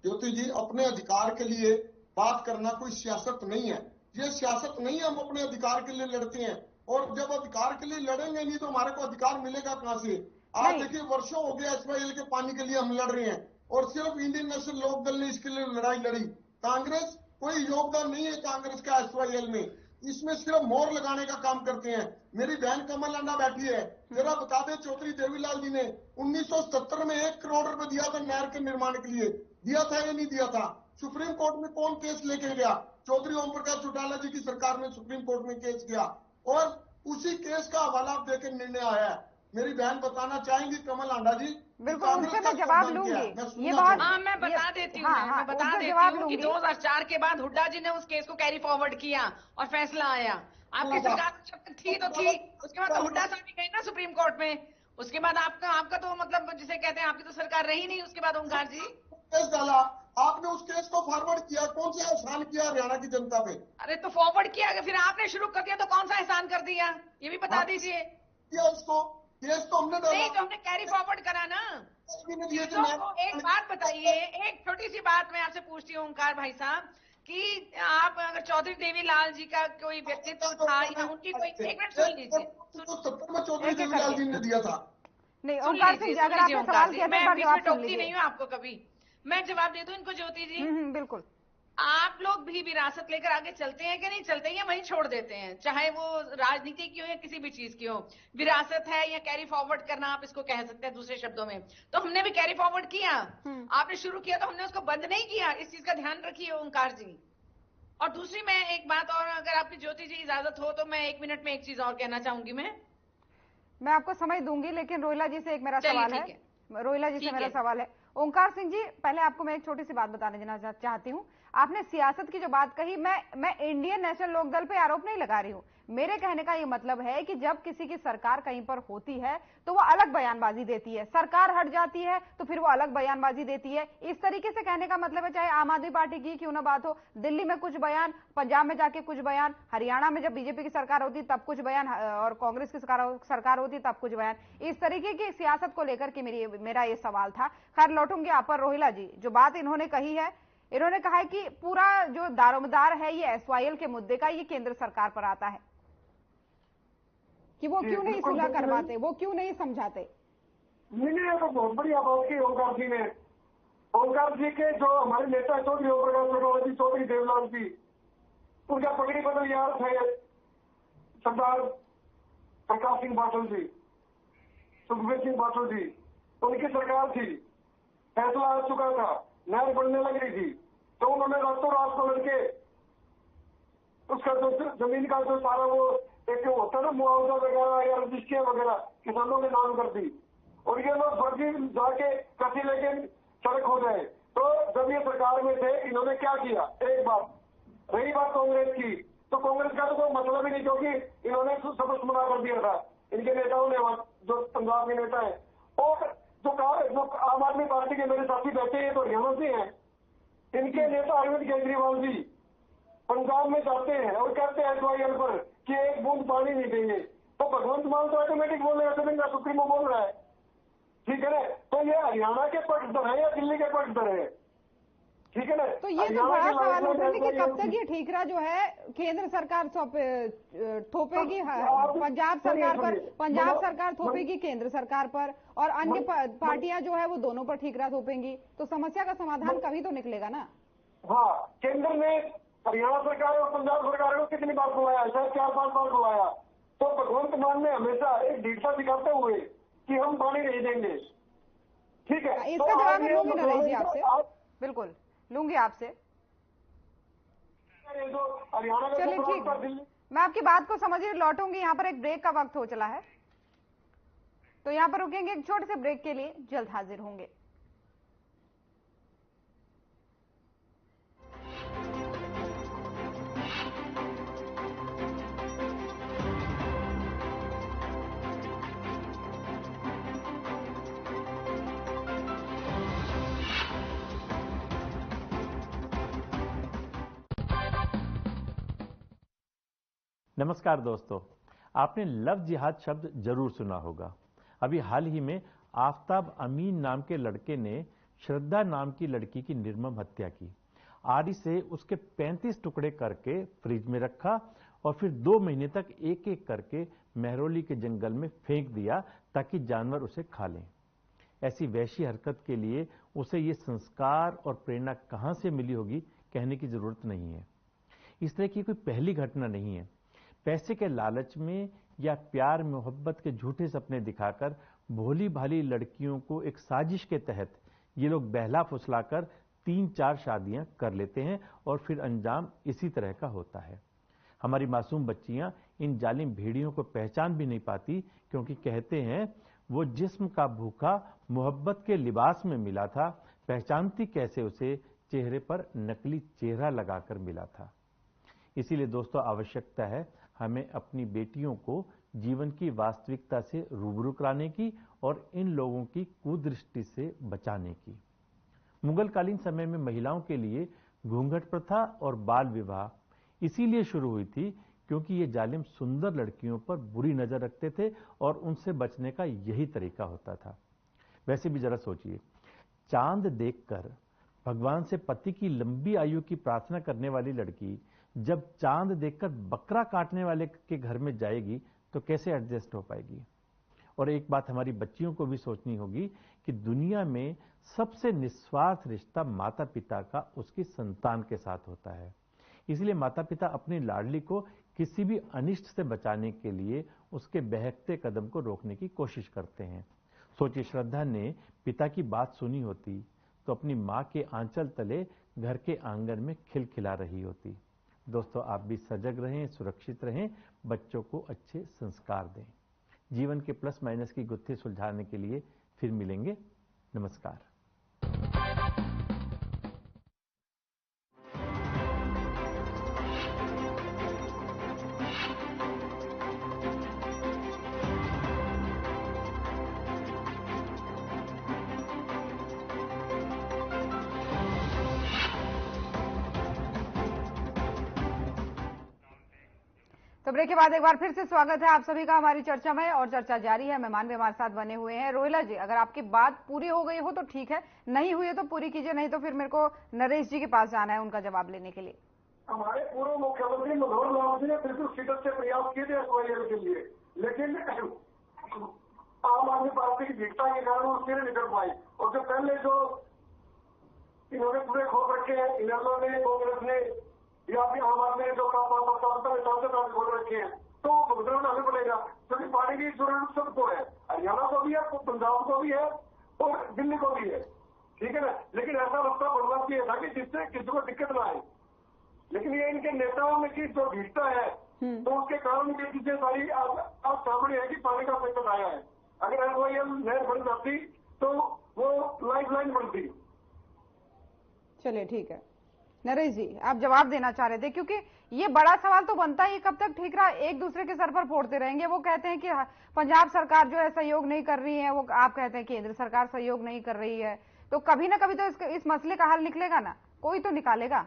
ज्योति जी, अपने अधिकार के लिए बात करना कोई सियासत नहीं है। ये सियासत नहीं है। हम अपने अधिकार के लिए लड़ते हैं, और जब अधिकार के लिए लड़ेंगे नहीं तो हमारे को अधिकार मिलेगा कहां से? आज देखिए, वर्षों हो गया SYL के पानी के लिए हम लड़ रहे हैं, और सिर्फ इंडियन नेशनल लोक दल ने इसके लिए लड़ाई लड़ी। कांग्रेस, कोई योगदान नहीं है कांग्रेस का SYL में। इसमें सिर्फ मोहर लगाने का काम करते हैं। मेरी बहन कमल अन्ना बैठी है, जरा बता दे चौधरी देवीलाल जी ने 1977 में 1 करोड़ रुपए दिया था नहर के निर्माण के लिए, दिया था या नहीं दिया था? सुप्रीम कोर्ट में कौन केस लेके गया? चौधरी ओम प्रकाश चौटाला जी की सरकार ने सुप्रीम कोर्ट में केस किया, और उसी केस का हवाला आप देकर निर्णय आया है। मेरी बहन बताना चाहेंगी कमल आंडा जी? बिल्कुल, उनसे मैं जवाब लूंगी। ये बहुत मैं बता देती हूँ, मैं बता देती हूँ कि 2004 के बाद हुड्डा जी ने उस केस को कैरी फॉरवर्ड किया और फैसला आया। आपकी सरकार जब तक थी तो थी, उसके बाद तो हुड्डा साहब भी गए ना सुप्रीम कोर्ट में। उसके बाद आपका तो मतलब जिसे कहते हैं आपकी तो सरकार रही नहीं उसके बाद। ओंकार जी, केस डाला आपने, उस केस को फॉरवर्ड किया, कौन सा एहसान किया हरियाणा की जनता पे? अरे तो फॉरवर्ड किया, फिर आपने शुरू कर दिया तो कौन सा एहसान कर दिया, ये भी बता दीजिए। उसको केस तो हमने डाला नहीं, तो हमने कैरी फॉरवर्ड करा ना। तो एक बात बताइए, एक छोटी सी बात मैं आपसे पूछती हूँ ओंकार भाई साहब, कि आप अगर चौधरी देवीलाल जी का कोई व्यक्तित्व था या उनकी कोई, एक मिनट सुन लीजिए। 1970 में चौधरी देवीलाल जी ने दिया था। नहीं, ओंकार सिंह जी, अगर आपने सवाल किया मैं बीच में टोकती नहीं हूँ आपको कभी, मैं जवाब दे दूं इनको। ज्योति जी, बिल्कुल, आप लोग भी विरासत लेकर आगे चलते हैं कि नहीं चलते हैं, या वहीं छोड़ देते हैं? चाहे वो राजनीति की हो या किसी भी चीज की हो, विरासत है या कैरी फॉरवर्ड करना आप इसको कह सकते हैं दूसरे शब्दों में। तो हमने भी कैरी फॉरवर्ड किया, आपने शुरू किया तो हमने उसको बंद नहीं किया। इस चीज का ध्यान रखिए ओंकार जी। और दूसरी मैं एक बात और, अगर आपकी ज्योति जी इजाजत हो तो मैं 1 मिनट में एक चीज और कहना चाहूंगी। मैं आपको समय दूंगी, लेकिन रोहिला जी से एक मेरा सवाल है। रोहिला जी से मेरा सवाल है। ओंकार सिंह जी, पहले आपको मैं एक छोटी सी बात बताने देना चाहती हूँ। आपने सियासत की जो बात कही, मैं इंडियन नेशनल लोकदल पे आरोप नहीं लगा रही हूँ। मेरे कहने का ये मतलब है कि जब किसी की सरकार कहीं पर होती है तो वो अलग बयानबाजी देती है, सरकार हट जाती है तो फिर वो अलग बयानबाजी देती है। इस तरीके से कहने का मतलब है, चाहे आम आदमी पार्टी की क्यों ना बात हो, दिल्ली में कुछ बयान, पंजाब में जाके कुछ बयान, हरियाणा में जब बीजेपी की सरकार होती तब कुछ बयान, और कांग्रेस की सरकार होती तब कुछ बयान। इस तरीके की सियासत को लेकर के मेरा ये सवाल था। खैर, लौटूंगी आप पर। रोहिला जी, जो बात इन्होंने कही है, इन्होंने कहा है कि पूरा जो दारोमदार है ये SYL के मुद्दे का, ये केंद्र सरकार पर आता है, कि वो क्यों नहीं सुलह करवाते, वो क्यों नहीं समझाते। नहीं, तो बहुत बढ़िया बात की ओंकार जी ने। ओंकार जी के जो हमारे नेता चौधरी ओम प्रकाश चौटाला जी, चौधरी देवलाल जी, उनका पगड़ी बदल यार थे सरदार प्रकाश सिंह बादल जी, सुखबीर सिंह बादल जी, उनकी सरकार थी, फैसला आ चुका था, नहर बनने लग रही थी, तो उन्होंने रातों रात को लड़के उसका जो जमीन का जो सारा वो एक होता है ना मुआवजा वगैरह या रजिस्ट्रियां वगैरह किसानों के नाम कर दी, और ये लोग फर्जी जाके कसी लेके सड़क हो गए। तो जब ये सरकार में थे इन्होंने क्या किया? एक बात रही बात कांग्रेस की, तो कांग्रेस का तो कोई मतलब ही नहीं, क्योंकि इन्होंने सबक मना कर दिया था इनके नेताओं ने, जो पंजाब के नेता है। और जो आम आदमी पार्टी के मेरे साथी बैठे हैं तो हरियाणा से हैं, इनके नेता अरविंद केजरीवाल जी पंजाब में जाते हैं और कहते हैं SYL पर कि एक बूंद पानी नहीं देंगे, तो भगवंत मान तो ऑटोमेटिक बोल रहे हैं, सुप्रीमो बोल रहा है, ठीक है ना? तो ये हरियाणा के पक्षधर है या दिल्ली के पक्षधर है? ठीक है ना? तो ये तो बड़ा सवाल उठा है कि कब तक ये ठीकरा जो है केंद्र सरकार थोपेगी पंजाब सरकार थोपेगी केंद्र सरकार पर, और अन्य पार्टियां जो है वो दोनों पर ठीकरा थोपेंगी, तो समस्या का समाधान कभी तो निकलेगा ना। हाँ, केंद्र ने हरियाणा सरकार और पंजाब सरकार को कितनी बार बुलाया? शायद 4-5 बार बुलाया। तो भगवंत मान ने हमेशा एक ढीठता दिखाते हुए कि हम पानी नहीं देंगे, ठीक है, इसका जवाब मैं लूंगी नरेश जी आपसे, बिल्कुल लूंगी आपसे। चलिए ठीक है, मैं आपकी बात को समझ लौटूंगी। यहाँ पर एक ब्रेक का वक्त हो चला है, तो यहाँ पर रुकेंगे एक छोटे से ब्रेक के लिए, जल्द हाजिर होंगे। नमस्कार दोस्तों, आपने लव जिहाद शब्द जरूर सुना होगा। अभी हाल ही में आफ्ताब अमीन नाम के लड़के ने श्रद्धा नाम की लड़की की निर्मम हत्या की। आरी से उसके 35 टुकड़े करके फ्रिज में रखा और फिर 2 महीने तक एक एक करके महरौली के जंगल में फेंक दिया ताकि जानवर उसे खा लें। ऐसी वैशी हरकत के लिए उसे ये संस्कार और प्रेरणा कहां से मिली होगी कहने की जरूरत नहीं है। इस तरह की कोई पहली घटना नहीं है। पैसे के लालच में या प्यार मोहब्बत के झूठे सपने दिखाकर भोली भाली लड़कियों को एक साजिश के तहत ये लोग बहला फुसलाकर 3-4 शादियां कर लेते हैं और फिर अंजाम इसी तरह का होता है। हमारी मासूम बच्चियां इन जालिम भेड़ियों को पहचान भी नहीं पाती, क्योंकि कहते हैं वो जिस्म का भूखा मोहब्बत के लिबास में मिला था, पहचानती कैसे उसे चेहरे पर नकली चेहरा लगाकर मिला था। इसीलिए दोस्तों, आवश्यकता है हमें अपनी बेटियों को जीवन की वास्तविकता से रूबरू कराने की और इन लोगों की कुदृष्टि से बचाने की। मुगलकालीन समय में महिलाओं के लिए घूंघट प्रथा और बाल विवाह इसीलिए शुरू हुई थी क्योंकि ये जालिम सुंदर लड़कियों पर बुरी नजर रखते थे और उनसे बचने का यही तरीका होता था। वैसे भी जरा सोचिए, चांद देखकर भगवान से पति की लंबी आयु की प्रार्थना करने वाली लड़की जब चांद देखकर बकरा काटने वाले के घर में जाएगी तो कैसे एडजस्ट हो पाएगी। और एक बात हमारी बच्चियों को भी सोचनी होगी कि दुनिया में सबसे निस्वार्थ रिश्ता माता पिता का उसकी संतान के साथ होता है। इसलिए माता पिता अपनी लाडली को किसी भी अनिष्ट से बचाने के लिए उसके बहकते कदम को रोकने की कोशिश करते हैं। सोचिए, श्रद्धा ने पिता की बात सुनी होती तो अपनी मां के आंचल तले घर के आंगन में खिलखिला रही होती। दोस्तों, आप भी सजग रहें, सुरक्षित रहें, बच्चों को अच्छे संस्कार दें। जीवन के प्लस माइनस की गुत्थी सुलझाने के लिए फिर मिलेंगे। नमस्कार। तो ब्रेक के बाद एक बार फिर से स्वागत है आप सभी का हमारी चर्चा में, और चर्चा जारी है। मेहमान भी हमारे साथ बने हुए हैं। रोहिला जी, अगर आपकी बात पूरी हो गई हो तो ठीक है, नहीं हुई है तो पूरी कीजिए, नहीं तो फिर मेरे को नरेश जी के पास जाना है उनका जवाब लेने के लिए। हमारे पूर्व मुख्यमंत्री मनोहर लाल जी ने बिल्कुल शिद्दत से प्रयास किए थे एसवाईएल के लिए, लेकिन आम आदमी पार्टी की भिड़ता के कारण वो सिर निकल पाई। और जो पहले जो इन्होंने पूरे खोल रखे हैं, इन्होंने कांग्रेस ने या फिर आम आदमी ने जो खोल रखे हैं, तो भुगतान हमें पड़ेगा, क्योंकि पानी की जरूरत सबको है। हरियाणा को भी है, पंजाब को भी है और दिल्ली को भी है, ठीक है ना। लेकिन ऐसा रास्ता बनना चाहिए था कि जिससे किसी को दिक्कत ना आए। लेकिन ये इनके नेताओं में की जो भिड़ता है, तो उसके कारण ये चीजें सारी अब सामने है कि पानी का संकट आया है। अगर एसवाईएल नहर बन जाती तो वो लाइफ लाइन बनती। चलिए ठीक है, नरेश जी आप जवाब देना चाह रहे थे, क्योंकि ये बड़ा सवाल तो बनता है, कब तक ठीक रहा एक दूसरे के सर पर फोड़ते रहेंगे। वो कहते हैं कि पंजाब सरकार जो है सहयोग नहीं कर रही है, वो आप कहते हैं केंद्र सरकार सहयोग नहीं कर रही है, तो कभी ना कभी तो इस मसले का हल निकलेगा ना, कोई तो निकालेगा।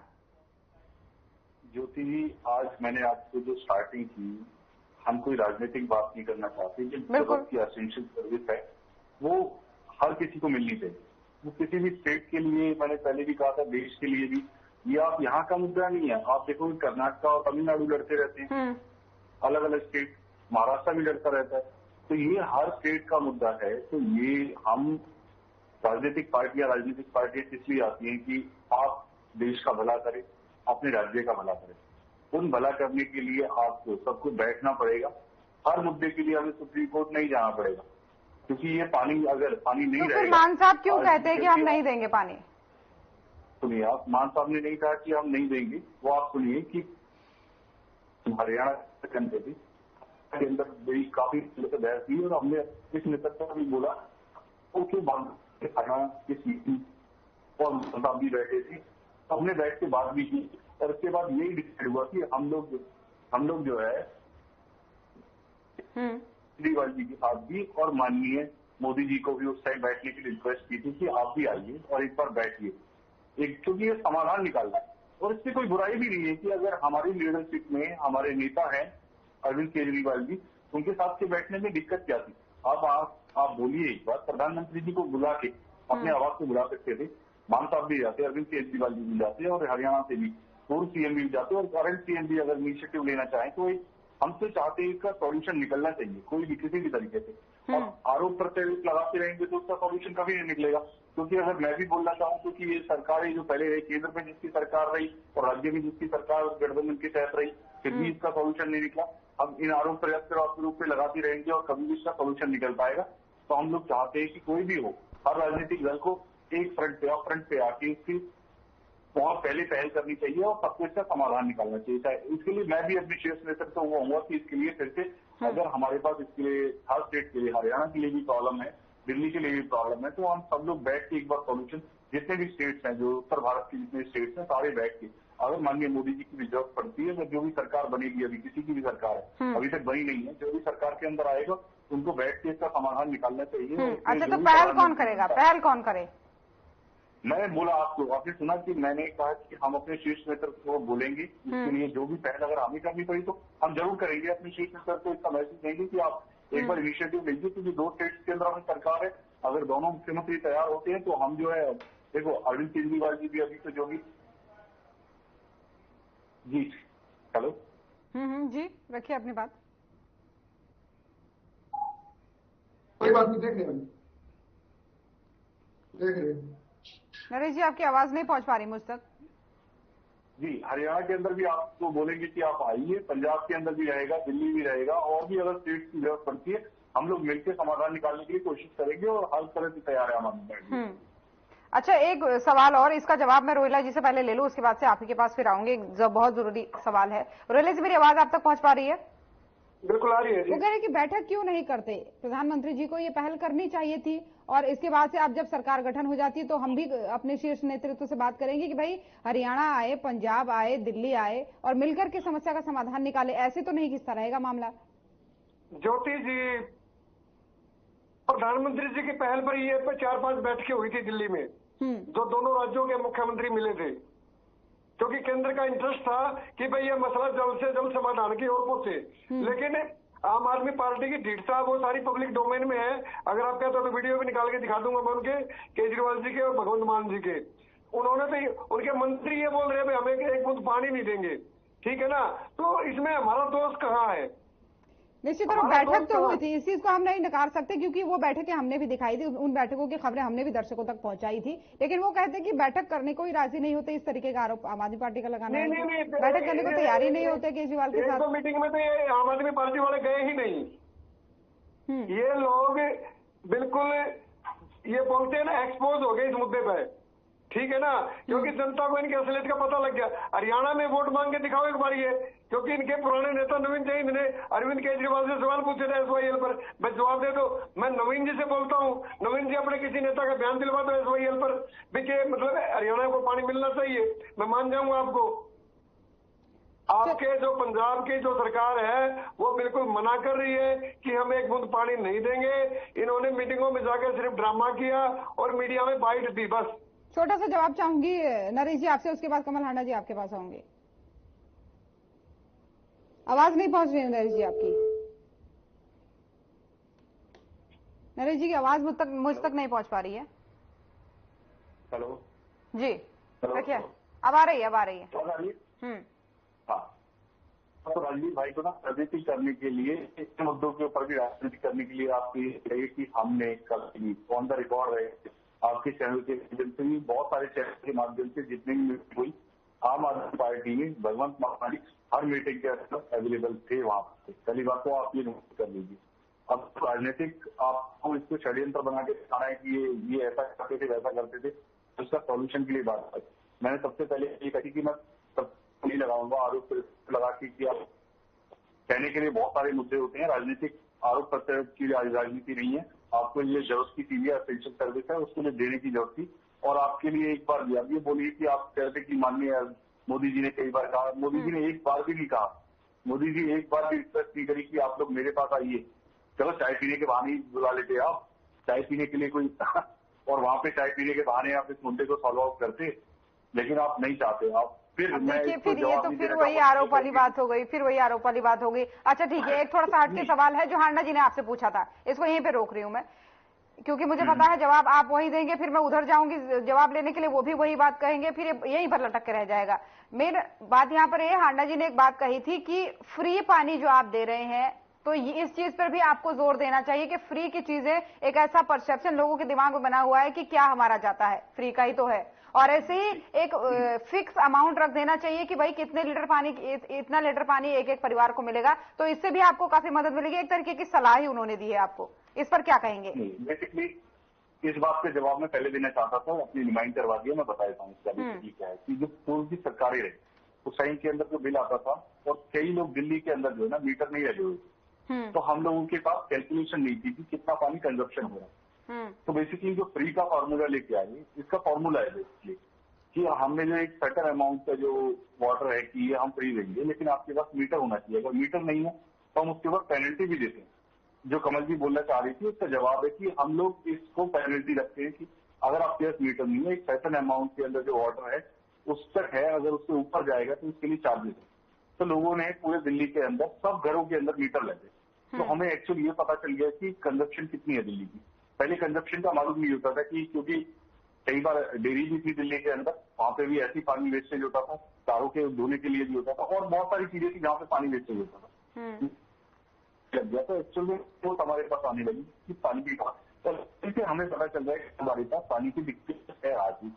ज्योति जी, आज मैंने आपको जो स्टार्टिंग की, हम कोई राजनीतिक बात नहीं करना चाहते। जो जरूरत की एसेंशियल सर्विस है वो हर किसी को मिलनी चाहिए। वो किसी भी स्टेट के लिए, मैंने पहले भी कहा था, देश के लिए भी। ये आप यहाँ का मुद्दा नहीं है। आप देखो कर्नाटक और तमिलनाडु लड़ते रहते हैं, अलग अलग स्टेट, महाराष्ट्र भी लड़ता रहता है, तो ये हर स्टेट का मुद्दा है। तो ये हम राजनीतिक पार्टियां इसलिए आती हैं कि आप देश का भला करें, अपने राज्य का भला करें। उन भला करने के लिए आपको सबको बैठना पड़ेगा। हर मुद्दे के लिए हमें सुप्रीम कोर्ट नहीं जाना पड़ेगा। क्योंकि ये पानी, अगर पानी नहीं तो फिर रहेगा, मान साहब क्यों कहते हैं कि हम नहीं देंगे पानी? सुनिए, आप मान साहब ने नहीं कहा कि हम नहीं देंगे, वो आप सुनिए कि हरियाणा के अंदर बड़ी काफी बहस हुई और हमने इस नेतृत्व भी बोला तो क्यों हरियाणा की सीट और साहब भी बैठे थे, हमने बैठ के बात भी की और उसके बाद यही डिसाइड हुआ कि हम लोग जो है केजरीवाल जी के साथ भी और माननीय मोदी जी को भी उस टाइम बैठने की रिक्वेस्ट की थी कि आप भी आइए और एक बार बैठिए, क्योंकि ये समाधान निकालना है। और इससे कोई बुराई भी नहीं है कि अगर हमारी लीडरशिप में हमारे नेता हैं अरविंद केजरीवाल जी, उनके साथ के बैठने में दिक्कत क्या थी? आप बोलिए एक बार, प्रधानमंत्री जी को बुला के अपने आवाज से बुला सकते थे, मान साहब भी जाते, अरविंद केजरीवाल जी भी जाते और हरियाणा से भी पूर्व सीएम भी जाते और करंट सीएम भी अगर इनिशिएटिव लेना चाहें तो हमसे चाहते हैं इसका सॉल्यूशन निकलना चाहिए, कोई भी किसी भी तरीके से। और आरोप प्रत्यारोप लगाते रहेंगे तो उसका सॉल्यूशन कभी नहीं निकलेगा, क्योंकि अगर मैं भी बोलना चाहूँ क्योंकि ये सरकार जो पहले रही, केंद्र में जिसकी सरकार रही और राज्य में जिसकी सरकार गठबंधन के तहत रही, फिर भी इसका सॉल्यूशन नहीं निकला। अब इन आरोप प्रत्यारोप के रूप में लगाते रहेंगे और कभी भी इसका सॉल्यूशन निकल पाएगा। तो हम लोग चाहते हैं कि कोई भी हो, हर राजनीतिक दल को एक फ्रंट पे आके इसकी बहुत पहले पहल करनी चाहिए और सबको इसका समाधान निकालना चाहिए। इसके लिए मैं भी अपने शीर्ष नेतृत्व हुआ हूँ कि इसके लिए फिर से अगर हमारे पास इसके लिए हर स्टेट के लिए, हरियाणा के लिए भी प्रॉब्लम है, दिल्ली के लिए भी प्रॉब्लम है, तो हम सब लोग बैठ के एक बार सॉल्यूशन, जितने भी स्टेट्स हैं, जो उत्तर भारत के जितने स्टेट्स हैं, सारे बैठ के, अगर माननीय मोदी जी की भी जरूरत पड़ती है, तो जो भी सरकार बनेगी, अभी किसी की भी सरकार है, अभी तक बनी नहीं है, जो भी सरकार के अंदर आएगा उनको बैठ के इसका समाधान निकालना चाहिए। अच्छा, तो पहल कौन करेगा? पहल कौन करे? मैंने बोला आपको, आपने सुना कि मैंने कहा कि हम अपने शीर्ष नेतृत्व को बोलेंगे, इसके लिए जो भी पहल अगर हमें करनी पड़ी तो हम जरूर करेंगे। अपने शीर्ष नेतृत्व को इसका मैसेज देंगे कि आप एक बार इनिशिएटिव लीजिए, क्योंकि 2 स्टेट्स के अंदर हमें सरकार है, अगर दोनों मुख्यमंत्री तैयार होते हैं तो हम जो है, देखो अरविंद केजरीवाल जी भी अभी तो जो भी जी, हेलो जी रखिए अपनी बात। कोई बात नहीं, देख रहे नरेश जी, आपकी आवाज नहीं पहुंच पा रही मुझ तक। जी, हरियाणा के अंदर भी आपको बोलेंगे कि आप आइए, पंजाब के अंदर भी रहेगा, दिल्ली भी रहेगा, और भी अगर स्टेट की जरूरत पड़ती है हम लोग मिलकर समाधान निकालने के लिए कोशिश करेंगे और हर तरह से तैयार है हमारे। अच्छा, एक सवाल और, इसका जवाब मैं रोहिला जी से पहले ले लूं, उसके बाद से आप ही के पास फिर आऊंगे। बहुत जरूरी सवाल है। रोहिला जी, मेरी आवाज आप तक पहुंच पा रही है? बिल्कुल आ रही है। वो कह रहे कि बैठक क्यों नहीं करते? प्रधानमंत्री जी को ये पहल करनी चाहिए थी, और इसके बाद से अब जब सरकार गठन हो जाती है तो हम भी अपने शीर्ष नेतृत्व से बात करेंगे कि भाई हरियाणा आए, पंजाब आए, दिल्ली आए और मिलकर के समस्या का समाधान निकाले। ऐसे तो नहीं किसता रहेगा मामला? ज्योति जी, प्रधानमंत्री जी की पहल पर ये 4-5 बैठकें हुई थी दिल्ली में, जो दोनों राज्यों के मुख्यमंत्री मिले थे, क्योंकि केंद्र का इंटरेस्ट था कि भाई ये मसला जल्द से जल्द समाधान की ओर पहुंचे। लेकिन आम आदमी पार्टी की ढीठता वो सारी पब्लिक डोमेन में है। अगर आप कहते हो तो वीडियो भी निकाल के दिखा दूंगा मैं उनके, केजरीवाल जी के और भगवंत मान जी के। उन्होंने तो, उनके मंत्री ये बोल रहे हैं हमें एक बूंद पानी नहीं देंगे, ठीक है ना? तो इसमें हमारा दोष कहाँ है? निश्चित तौर बैठक तो हुई थी, इस चीज को हम नहीं नकार सकते, क्योंकि वो बैठकें हमने भी दिखाई थी, उन बैठकों की खबरें हमने भी दर्शकों तक पहुंचाई थी। लेकिन वो कहते हैं कि बैठक करने को ही राजी नहीं होते। इस तरीके का आरोप आम आदमी पार्टी का लगाना है। बैठक करने को तैयारी नहीं होते केजरीवाल के साथ। मीटिंग में तो ये आम आदमी पार्टी वाले गए ही नहीं। ये लोग बिल्कुल ये बोलते हैं ना, एक्सपोज हो गए इस मुद्दे पर, ठीक है ना? क्योंकि जनता को इनकी असलियत का पता लग गया। हरियाणा में वोट मांग के दिखाओ एक बार ये, क्योंकि इनके पुराने नेता नवीन जैन ने अरविंद केजरीवाल से सवाल पूछे थे SYL पर, मैं जवाब दे दो। मैं नवीन जी से बोलता हूँ, नवीन जी अपने किसी नेता का बयान दिलवा दो SYL पर भी, मतलब हरियाणा को पानी मिलना चाहिए, मैं मान जाऊंगा आपको। आपके जो पंजाब की जो सरकार है वो बिल्कुल मना कर रही है कि हम एक बूंद पानी नहीं देंगे। इन्होंने मीटिंगों में जाकर सिर्फ ड्रामा किया और मीडिया में बाइट दी, बस। छोटा सा जवाब चाहूंगी नरेश जी आपसे, उसके बाद कमल हांडा जी आपके पास आऊंगी। आवाज नहीं पहुंच रही है नरेश जी आपकी। नरेश जी की आवाज मुझ तक नहीं पहुंच पा रही है। हेलो जी, रखिए, अब आ रही है, अब आ रही है। हाँ, तो राजनीति भाई को ना राजनीति करने के लिए, इस मुद्दों के ऊपर भी राजनीति करने के लिए आपको ये चाहिए कि हमने कल ऑन द रिकॉर्ड रहे, आपके चैनल के माध्यम से भी, बहुत सारे चैनल के माध्यम से जितनी भी मीटिंग हुई, आम आदमी पार्टी में भगवंत मान हर मीटिंग के अंदर अवेलेबल थे वहां पे। पहली बात तो आप ये नोट कर लीजिए। अब राजनीतिक आपको इसको षड्यंत्र बना के दिखाना है कि ये ऐसा करते थे वैसा करते थे, तो उसका सॉल्यूशन के लिए बात है। मैंने सबसे पहले ये कही कि मैं सब नहीं लगाऊंगा आरोप लगा कि आप कहने के लिए बहुत सारे मुद्दे होते हैं, राजनीतिक आरोप प्रत्यारोप की राजनीति नहीं है। आपको ये जरूरत की थी, एसेंशियल सर्विस है, उसके लिए देने की जरूरत थी। और आपके लिए एक बार दिया, ये बोलिए कि आप कहते कि माननीय मोदी जी ने कई बार कहा, मोदी जी ने एक बार भी नहीं कहा, मोदी जी एक बार भी रिक्वेस्ट नहीं करी कि आप लोग मेरे पास आइए, चलो चाय पीने के बहाने ही बुला लेते आप, चाय पीने के लिए कोई और वहां पे चाय पीने के बहाने आप इस मुद्दे को सॉल्व आउट करते, लेकिन आप नहीं चाहते। आप फिर देखिए, फिर ये तो फिर वही आरोप वाली बात हो गई, फिर वही आरोप वाली बात हो गई। अच्छा ठीक है, एक थोड़ा सा हटके सवाल है जो हांडा जी ने आपसे पूछा था, इसको यहीं पे रोक रही हूँ मैं, क्योंकि मुझे पता है जवाब आप वही देंगे, फिर मैं उधर जाऊंगी जवाब लेने के लिए, वो भी वही बात कहेंगे, फिर यहीं पर लटक के रह जाएगा। मेन बात यहाँ पर ये, हांडा जी ने एक बात कही थी कि फ्री पानी जो आप दे रहे हैं, तो इस चीज पर भी आपको जोर देना चाहिए कि फ्री की चीजें, एक ऐसा परसेप्शन लोगों के दिमाग में बना हुआ है कि क्या हमारा जाता है, फ्री का ही तो है, और ऐसे ही एक फिक्स अमाउंट रख देना चाहिए कि भाई कितने लीटर पानी, इतना लीटर पानी एक एक परिवार को मिलेगा, तो इससे भी आपको काफी मदद मिलेगी। एक तरीके की सलाह ही उन्होंने दी है आपको, इस पर क्या कहेंगे? बेसिकली इस बात के जवाब में पहले देना चाहता था, अपनी रिमाइंड करवा दिया, मैं बता देता हूँ इसका बेसिकली क्या है कि जो पूर्व की सरकारें रही उस टाइम के अंदर जो बिल आता था, और कई लोग दिल्ली के अंदर जो है ना मीटर नहीं लगे हुए, तो हम लोगों के पास कैलकुलेशन नहीं थी कि कितना पानी कंजप्शन हो रहा है। तो बेसिकली जो फ्री का फॉर्मूला लेके आए, इसका फॉर्मूला है बेसिकली कि हमने जो एक सर्टेन अमाउंट का जो वाटर है कि ये हम फ्री देंगे, लेकिन आपके पास मीटर होना चाहिए। अगर मीटर नहीं है तो हम उसके ऊपर पेनल्टी भी देते हैं। जो कमल जी बोलना चाह रही थी उसका जवाब है कि हम लोग इसको पेनल्टी रखते हैं कि अगर आपके पास मीटर नहीं है, एक सर्टेन अमाउंट के अंदर जो वाटर है उस तक है, अगर उससे ऊपर जाएगा तो उसके लिए चार्जेस है। तो लोगों ने पूरे दिल्ली के अंदर सब घरों के अंदर मीटर लगे, तो हमें एक्चुअली ये पता चल गया कि कंजप्शन कितनी है दिल्ली की। पहले कंजप्शन का मालूम नहीं होता था कि, क्योंकि कई बार डेयरी भी थी दिल्ली के अंदर, वहां पे भी ऐसी पानी वेस्टेज होता था, कारों के धोने के लिए भी होता था, और बहुत सारी चीजें थी जहाँ पे पानी वेस्टेज होता था। लग गया तो एक्चुअल में वो हमारे पास आने लगी कि पानी की बात, तो इससे हमें पता चल रहा है कि हमारे पास पानी की दिक्कत है आज भी।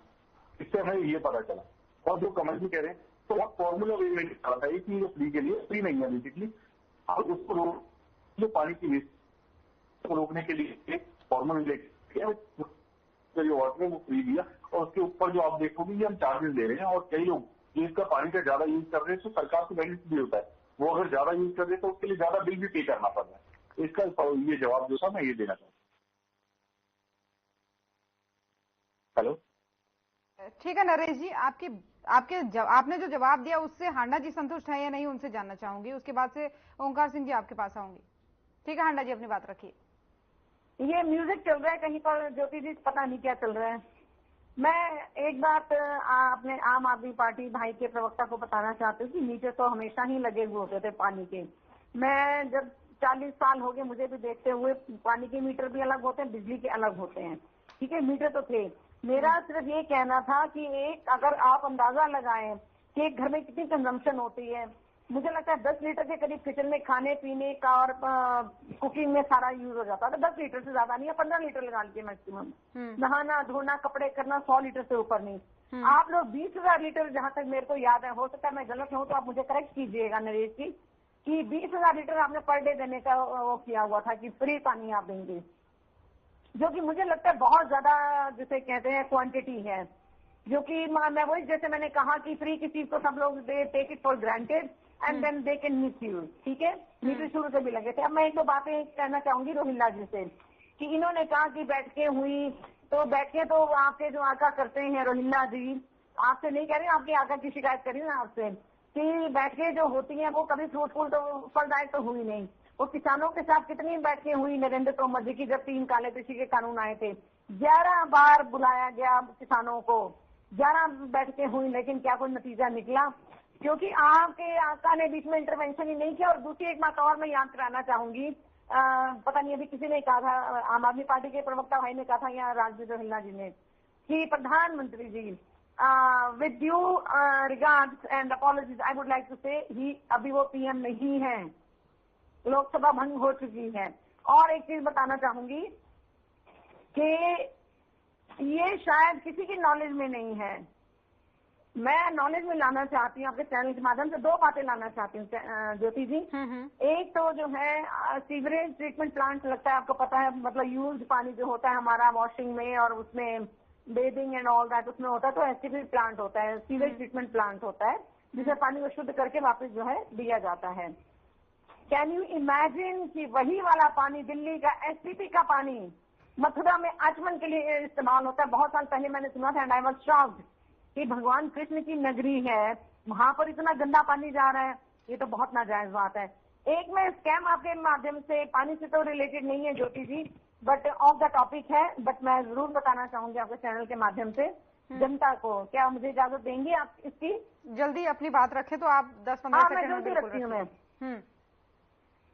इससे हमें ये पता चला। और जो कमल जी कह रहे हैं, तो वह फॉर्मूला वे मैंने कहा था कि ये फ्री के लिए फ्री नहीं है बेसिकली, और उसको जो पानी की वेस्ट को रोकने के लिए फॉर्मूला लेके जो वाटर है वो फ्री दिया, और उसके ऊपर जो आप देखोगे ये हम चार्जेस दे रहे हैं, और कई लोग इसका पानी का ज्यादा यूज कर रहे हैं तो सरकार को बेनिफिट भी होता है, वो अगर ज्यादा यूज कर रहे तो उसके लिए ज्यादा बिल भी पे करना पड़ रहा है। इसका ये जवाब जो था मैं ये देना चाहता हूँ। हेलो, ठीक है नरेश जी, आपने जो जवाब दिया उससे हांडा जी संतुष्ट है या नहीं, उनसे जानना चाहूंगी, उसके बाद से ओंकार सिंह जी आपके पास आऊंगी। ठीक है हांडा जी, अपनी बात रखिए। ये म्यूजिक चल रहा है कहीं पर, ज्योति जी पता नहीं क्या चल रहा है। मैं एक बात अपने आम आदमी पार्टी भाई के प्रवक्ता को बताना चाहती हूँ कि मीटर तो हमेशा ही लगे हुए होते थे पानी के। मैं जब 40 साल हो गए मुझे भी देखते हुए, पानी के मीटर भी अलग होते हैं, बिजली के अलग होते हैं, ठीक है, मीटर तो थे। मेरा सिर्फ ये कहना था कि एक अगर आप अंदाजा लगाएं कि एक घर में कितनी कंजम्पशन होती है, मुझे लगता है 10 लीटर के करीब किचन में खाने पीने का और कुकिंग में सारा यूज हो जाता है। 10 लीटर से ज्यादा नहीं है, 15 लीटर लगा लीजिए मैक्सिमम। नहाना धोना कपड़े करना 100 लीटर से ऊपर नहीं। आप लोग 20,000 लीटर, जहां तक मेरे को याद है, हो सकता है मैं गलत हूँ तो आप मुझे करेक्ट कीजिएगा नरेश जी, कि 20,000 लीटर आपने पर डे देने का वो किया हुआ था कि फ्री पानी आप देंगे, जो कि मुझे लगता है बहुत ज्यादा जिसे कहते हैं क्वांटिटी है, जो कि मैं वही जैसे मैंने कहा कि फ्री की चीज को सब लोग they take it for granted and then they can misuse, ठीक है। मीटर शुरू से भी लगे थे। अब मैं एक दो बातें कहना चाहूंगी रोहिल्ला जी से, कि इन्होंने कहा कि बैठकें हुई, तो बैठकें तो आपके जो आका करते हैं रोहिल्ला जी, आपसे नहीं कह रही, आपके आका की शिकायत करी ना आपसे, कि बैठकें जो होती हैं वो कभी फ्रूटफुल तो फलदायक तो हुई नहीं। वो किसानों के साथ कितनी बैठकें हुई नरेंद्र तोमर जी की, जब 3 काले कृषि के कानून आए थे, 11 बार बुलाया गया किसानों को, 11 बैठकें हुई, लेकिन क्या कोई नतीजा निकला? क्योंकि आपके आका ने बीच में इंटरवेंशन ही नहीं किया। और दूसरी एक बात और मैं याद कराना चाहूंगी, पता नहीं अभी किसी ने कहा था, आम आदमी पार्टी के प्रवक्ता भाई ने कहा था या राजवीर रोहिल्ला जी ने, कि प्रधानमंत्री ji with due regards and apologies I would like to say ही अभी वो पीएम नहीं है, लोकसभा भंग हो चुकी है। और एक चीज बताना चाहूंगी कि ये शायद किसी की नॉलेज में नहीं है, मैं नॉलेज में लाना चाहती हूँ आपके चैनल के माध्यम से, 2 बातें लाना चाहती हूँ ज्योति जी। एक तो जो है सीवरेज ट्रीटमेंट प्लांट लगता है, आपको पता है, मतलब यूज्ड पानी जो होता है हमारा वॉशिंग में और उसमें बेदिंग एंड ऑल दैट उसमें होता है, तो एसटीपी प्लांट होता है, सीवरेज ट्रीटमेंट प्लांट होता है, जिससे पानी को शुद्ध करके वापस जो है दिया जाता है। कैन यू इमेजिन कि वही वाला पानी, दिल्ली का एसटीपी का पानी मथुरा में आचमन के लिए इस्तेमाल होता है। बहुत साल पहले मैंने सुना था एंड आई वाज शॉक्ड कि भगवान कृष्ण की नगरी है, वहां पर इतना गंदा पानी जा रहा है, ये तो बहुत नाजायज बात है। एक मैं स्कैम आपके माध्यम से, पानी से तो रिलेटेड नहीं है ज्योति जी, बट ऑफ द टॉपिक है, बट मैं जरूर बताना चाहूंगी आपके चैनल के माध्यम से जनता को। क्या मुझे इजाजत देंगे आप इसकी? जल्दी अपनी बात रखें तो आप 10-15 सेकंड में जल्दी रखती हूँ मैं।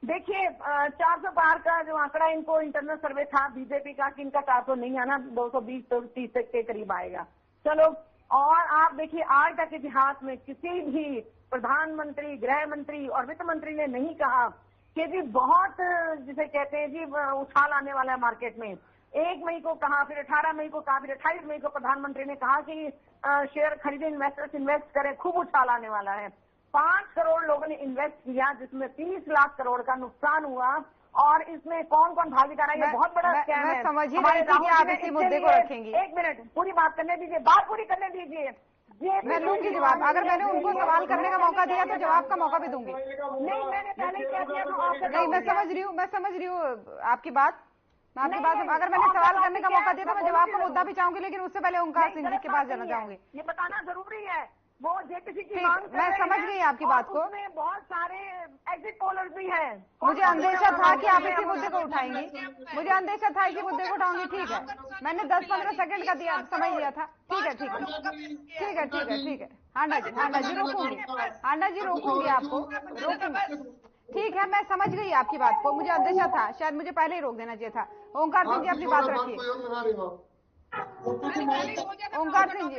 देखिए 400 पार का जो आंकड़ा इनको इंटरनल सर्वे था बीजेपी का कि इनका 400 नहीं आना, 220-230 के करीब आएगा। चलो, और आप देखिए आज तक इतिहास में किसी भी प्रधानमंत्री, गृह मंत्री और वित्त मंत्री ने नहीं कहा कि जी बहुत जिसे कहते हैं जी उछाल आने वाला है मार्केट में। 1 मई को कहा, फिर 18 मई को कहा, फिर 28 मई को प्रधानमंत्री ने कहा कि शेयर खरीदे, इन्वेस्टर्स इन्वेस्ट करें, खूब उछाल आने वाला है। 5 करोड़ लोगों ने इन्वेस्ट किया, जिसमें 30 लाख करोड़ का नुकसान हुआ। और इसमें कौन कौन भागीदार है, ये बहुत बड़ा स्कैम है। मैं समझ ही रही थी कि आप इसी मुद्दे को रखेंगी। 1 मिनट पूरी बात करने दीजिए, बात पूरी करने दीजिए। मैं लूंगी जवाब, अगर मैंने उनको सवाल करने का मौका दिया तो जवाब का मौका भी दूंगी। नहीं, मैंने पहले क्या किया था? नहीं, मैं समझ रही हूँ आपकी बात। अगर मैंने सवाल करने का मौका दिया तो मैं जवाब का मुद्दा भी चाहूंगी, लेकिन उससे पहले ओंकार सिंह जी के पास जाना चाहूंगी। ये बताना जरूरी है, वो जेपीसी की मैं समझ गई आपकी बात को। उसमें बहुत सारे एग्जिट पोलर्स भी हैं। मुझे अंदेशा था कि आप इसी मुद्दे को उठाएंगी, मुझे अंदेशा था इसी मुद्दे को उठाऊंगी। ठीक है, मैंने 10-15 सेकंड का दिया, समझ लिया था। ठीक है। हांडा जी रोकूंगी आपको, रोकूंगी। ठीक है, मैं समझ गई आपकी बात को, मुझे अंदेशा था, शायद मुझे पहले ही रोक देना चाहिए था। ओंकार सिंह जी अपनी बात रखिए। ओंकार सिंह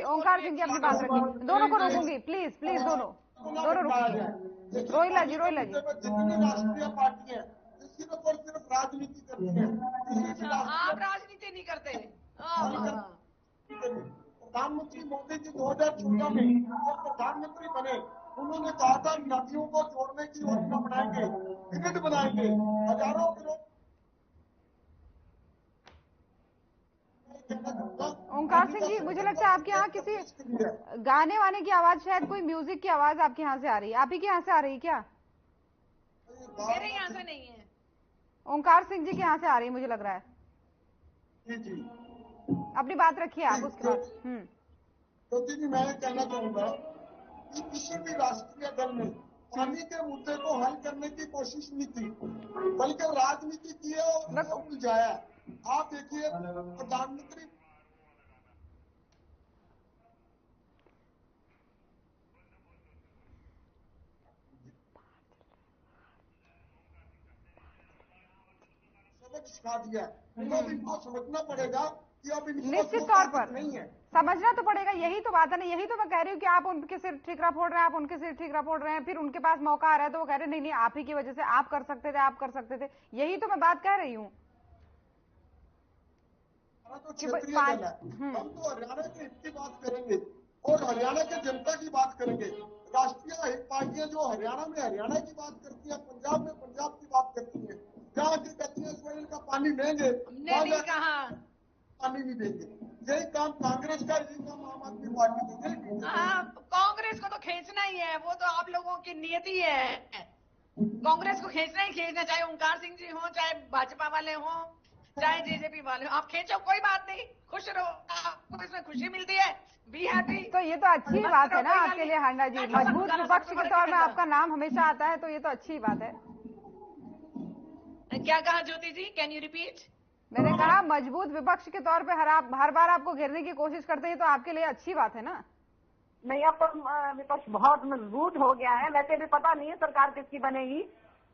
जी अपनी बात रखिए। दोनों को रोकूंगी, प्लीज दोनों रुकिए। रोहिला जी जितनी राष्ट्रीय पार्टी है सिर्फ और सिर्फ राजनीति करती है। आप राजनीति नहीं करते। प्रधानमंत्री मोदी जी 2014 में जब प्रधानमंत्री बने, उन्होंने कहा था नदियों को जोड़ने की योजना बनाएंगे, ग्रिड बनाएंगे, हजारों किलो। ओंकार सिंह जी, मुझे लगता है आपके यहाँ किसी गाने वाने की आवाज, शायद कोई म्यूजिक की आवाज आपके यहाँ से आ रही है। आप ही के यहाँ से आ रही है क्या? मेरे यहाँ से नहीं है, ओंकार सिंह जी के यहाँ से आ रही है, मुझे लग रहा है। अपनी बात रखिए आप उसके बाद। तो जी मैं कहना चाहूंगा कि किसी भी राष्ट्रीय दल ने पानी के मुद्दे को हल करने की कोशिश नहीं की, बल्कि राजनीति की है और उलझाया। आप देखिए प्रधानमंत्री सबक सिखा दिया, तो इनको समझना पड़ेगा कि अब निश्चित तौर पर नहीं है, समझना तो पड़ेगा। यही तो बात है ना, यही तो मैं कह रही हूँ कि आप उनके सिर ठीकरा फोड़ रहे हैं, आप उनके सिर ठीकरा फोड़ रहे हैं, फिर उनके पास मौका आ रहा है तो वो कह रहे नहीं आप ही की वजह से, आप कर सकते थे। यही तो मैं बात कह रही हूँ। तो क्षेत्रीय दल है, हम तो हरियाणा के हित की बात करेंगे और हरियाणा के जनता की बात करेंगे। राष्ट्रीय पार्टियां जो हरियाणा में हरियाणा की बात करती है, पंजाब में पंजाब की बात करती है, जहाँ की कहती है सोइल का पानी लेंगे, पानी नहीं देंगे। यही काम कांग्रेस का, यही काम आम आदमी पार्टी का। कांग्रेस को तो खींचना ही है, वो तो आप लोगों की नियति है। कांग्रेस को खींचना ही खींचना, चाहे ओंकार सिंह जी हो, चाहे भाजपा वाले हो, चाहे जेजेपी वाले हो, आप खींचो, कोई बात नहीं, खुश रहो, आपको इसमें खुशी मिलती है, बी हैप्पी। तो ये तो अच्छी बात है ना आपके लिए हांडा जी, मजबूत विपक्ष के तौर में आपका नाम हमेशा आता है, तो ये तो अच्छी बात है। क्या कहा ज्योति जी, कैन यू रिपीट? मैंने कहा मजबूत विपक्ष के तौर पे हर बार आपको घेरने की कोशिश करते हैं, तो आपके लिए अच्छी बात है ना। नहीं, अब तो विपक्ष बहुत मजबूत हो गया है। वैसे भी पता नहीं है सरकार किसकी बनेगी,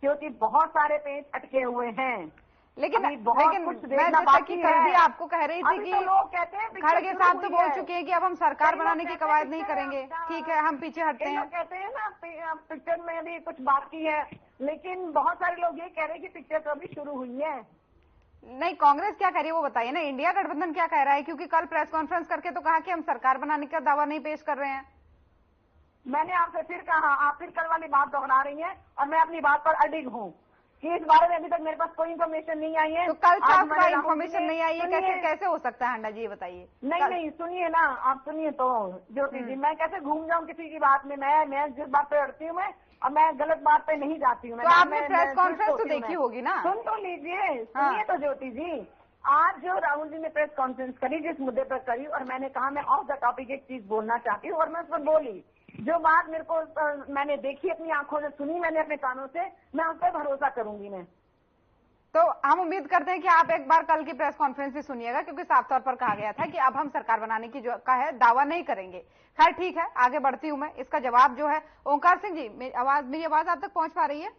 क्योंकि बहुत सारे पेच अटके हुए हैं। लेकिन मैं जैसा कि कल भी आपको कह रही थी कि तो लोग कहते हैं, खड़गे साहब तो बोल चुके हैं कि अब हम सरकार बनाने की कवायद नहीं करेंगे। ठीक है, हम पीछे हटते हैं। कहते हैं ना पिक्चर में भी कुछ बाकी है, लेकिन बहुत सारे लोग ये कह रहे हैं कि पिक्चर तो अभी शुरू हुई है। नहीं, कांग्रेस क्या कह रही है वो बताइए ना, इंडिया गठबंधन क्या कह रहा है? क्योंकि कल प्रेस कॉन्फ्रेंस करके तो कहा कि हम सरकार बनाने का दावा नहीं पेश कर रहे हैं। मैंने आपसे फिर कहा, आप फिर कल वाली बात दोहरा रही हैं और मैं अपनी बात पर अडिग हूँ कि इस बारे में अभी तक मेरे पास कोई इन्फॉर्मेशन नहीं आई है। तो कल से आपका इन्फॉर्मेशन नहीं आई है, कैसे हो सकता है अंडा जी, ये बताइए। नहीं सुनिए ना, आप सुनिए तो ज्योति जी, मैं कैसे घूम जाऊं किसी की बात में। मैं जिस बात पे अड़ती हूँ मैं, और मैं गलत बात पे नहीं जाती हूँ। तो आपने प्रेस कॉन्फ्रेंस तो देखी होगी ना? सुन तो लीजिए, सुनिए तो ज्योति जी, आज जो राहुल जी ने प्रेस कॉन्फ्रेंस करी जिस मुद्दे पर करी, और मैंने कहा मैं ऑफ द टॉपिक एक चीज बोलना चाहती हूँ, और मैं उस पर बोली। जो बात मेरे को मैंने देखी, अपनी आंखों से सुनी, मैंने अपने कानों से, मैं उस पर भरोसा करूंगी। मैं तो हम उम्मीद करते हैं कि आप एक बार कल की प्रेस कॉन्फ्रेंस भी सुनिएगा, क्योंकि साफ तौर पर कहा गया था कि अब हम सरकार बनाने की जो का है दावा नहीं करेंगे। खैर ठीक है, आगे बढ़ती हूं मैं। इसका जवाब जो है, ओंकार सिंह जी, मेरी आवाज आप तक पहुंच पा रही है?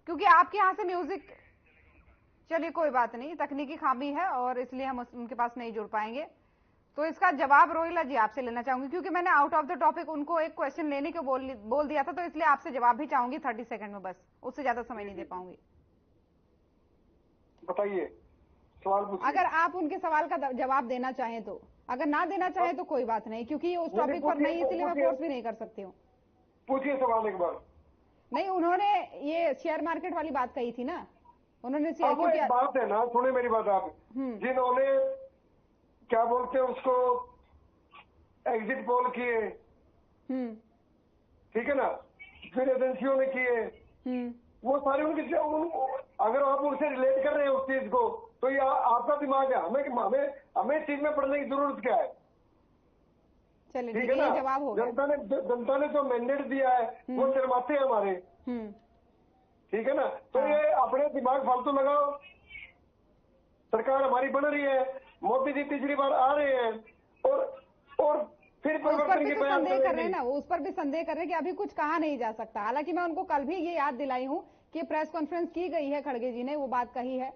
क्योंकि आपके यहां से म्यूजिक, चलिए कोई बात नहीं, तकनीकी खामी है और इसलिए हम उनके पास नहीं जुड़ पाएंगे। तो इसका जवाब रोहिला जी आपसे लेना चाहूंगी, क्योंकि मैंने आउट ऑफ द टॉपिक उनको एक क्वेश्चन लेने को बोल दिया था, तो इसलिए आपसे जवाब भी चाहूंगी 30 सेकंड में, बस उससे ज्यादा समय नहीं दे पाऊंगी। बताइए, सवाल पूछिए। अगर आप उनके सवाल का जवाब देना चाहें तो, अगर ना देना चाहें तो कोई बात नहीं, क्योंकि उस टॉपिक पर नहीं, इसलिए मैं फोर्स भी नहीं कर सकती हूँ। पूछिए सवाल एक बार। नहीं, उन्होंने ये शेयर मार्केट वाली बात कही थी ना, उन्होंने शेयर बात है ना, सुने मेरी बात आप, जिन्होंने क्या बोलते हैं उसको, एग्जिट पोल किए, ठीक है ना, फिर एजेंसियों ने किए, वो सारे उनके, अगर आप उनसे रिलेट कर रहे हैं उस चीज को, तो ये आपका दिमाग है। हमें इस चीज में पढ़ने की जरूरत क्या है? चलिए ठीक है ना, जवाब हो गया। जनता ने जो मैंडेट दिया है वो शर्माते हैं हमारे, ठीक है ना। तो ये अपने दिमाग फालतू लगाओ। सरकार हमारी बन रही है, मोदी जी तीसरी बार आ रहे हैं, और फिर परिवर्तन की संदेह कर रहे हैं ना, वो उस पर भी संदेह कर रहे हैं कि अभी कुछ कहा नहीं जा सकता। हालांकि मैं उनको कल भी ये याद दिलाई हूँ कि प्रेस कॉन्फ्रेंस की गई है, खड़गे जी ने वो बात कही है,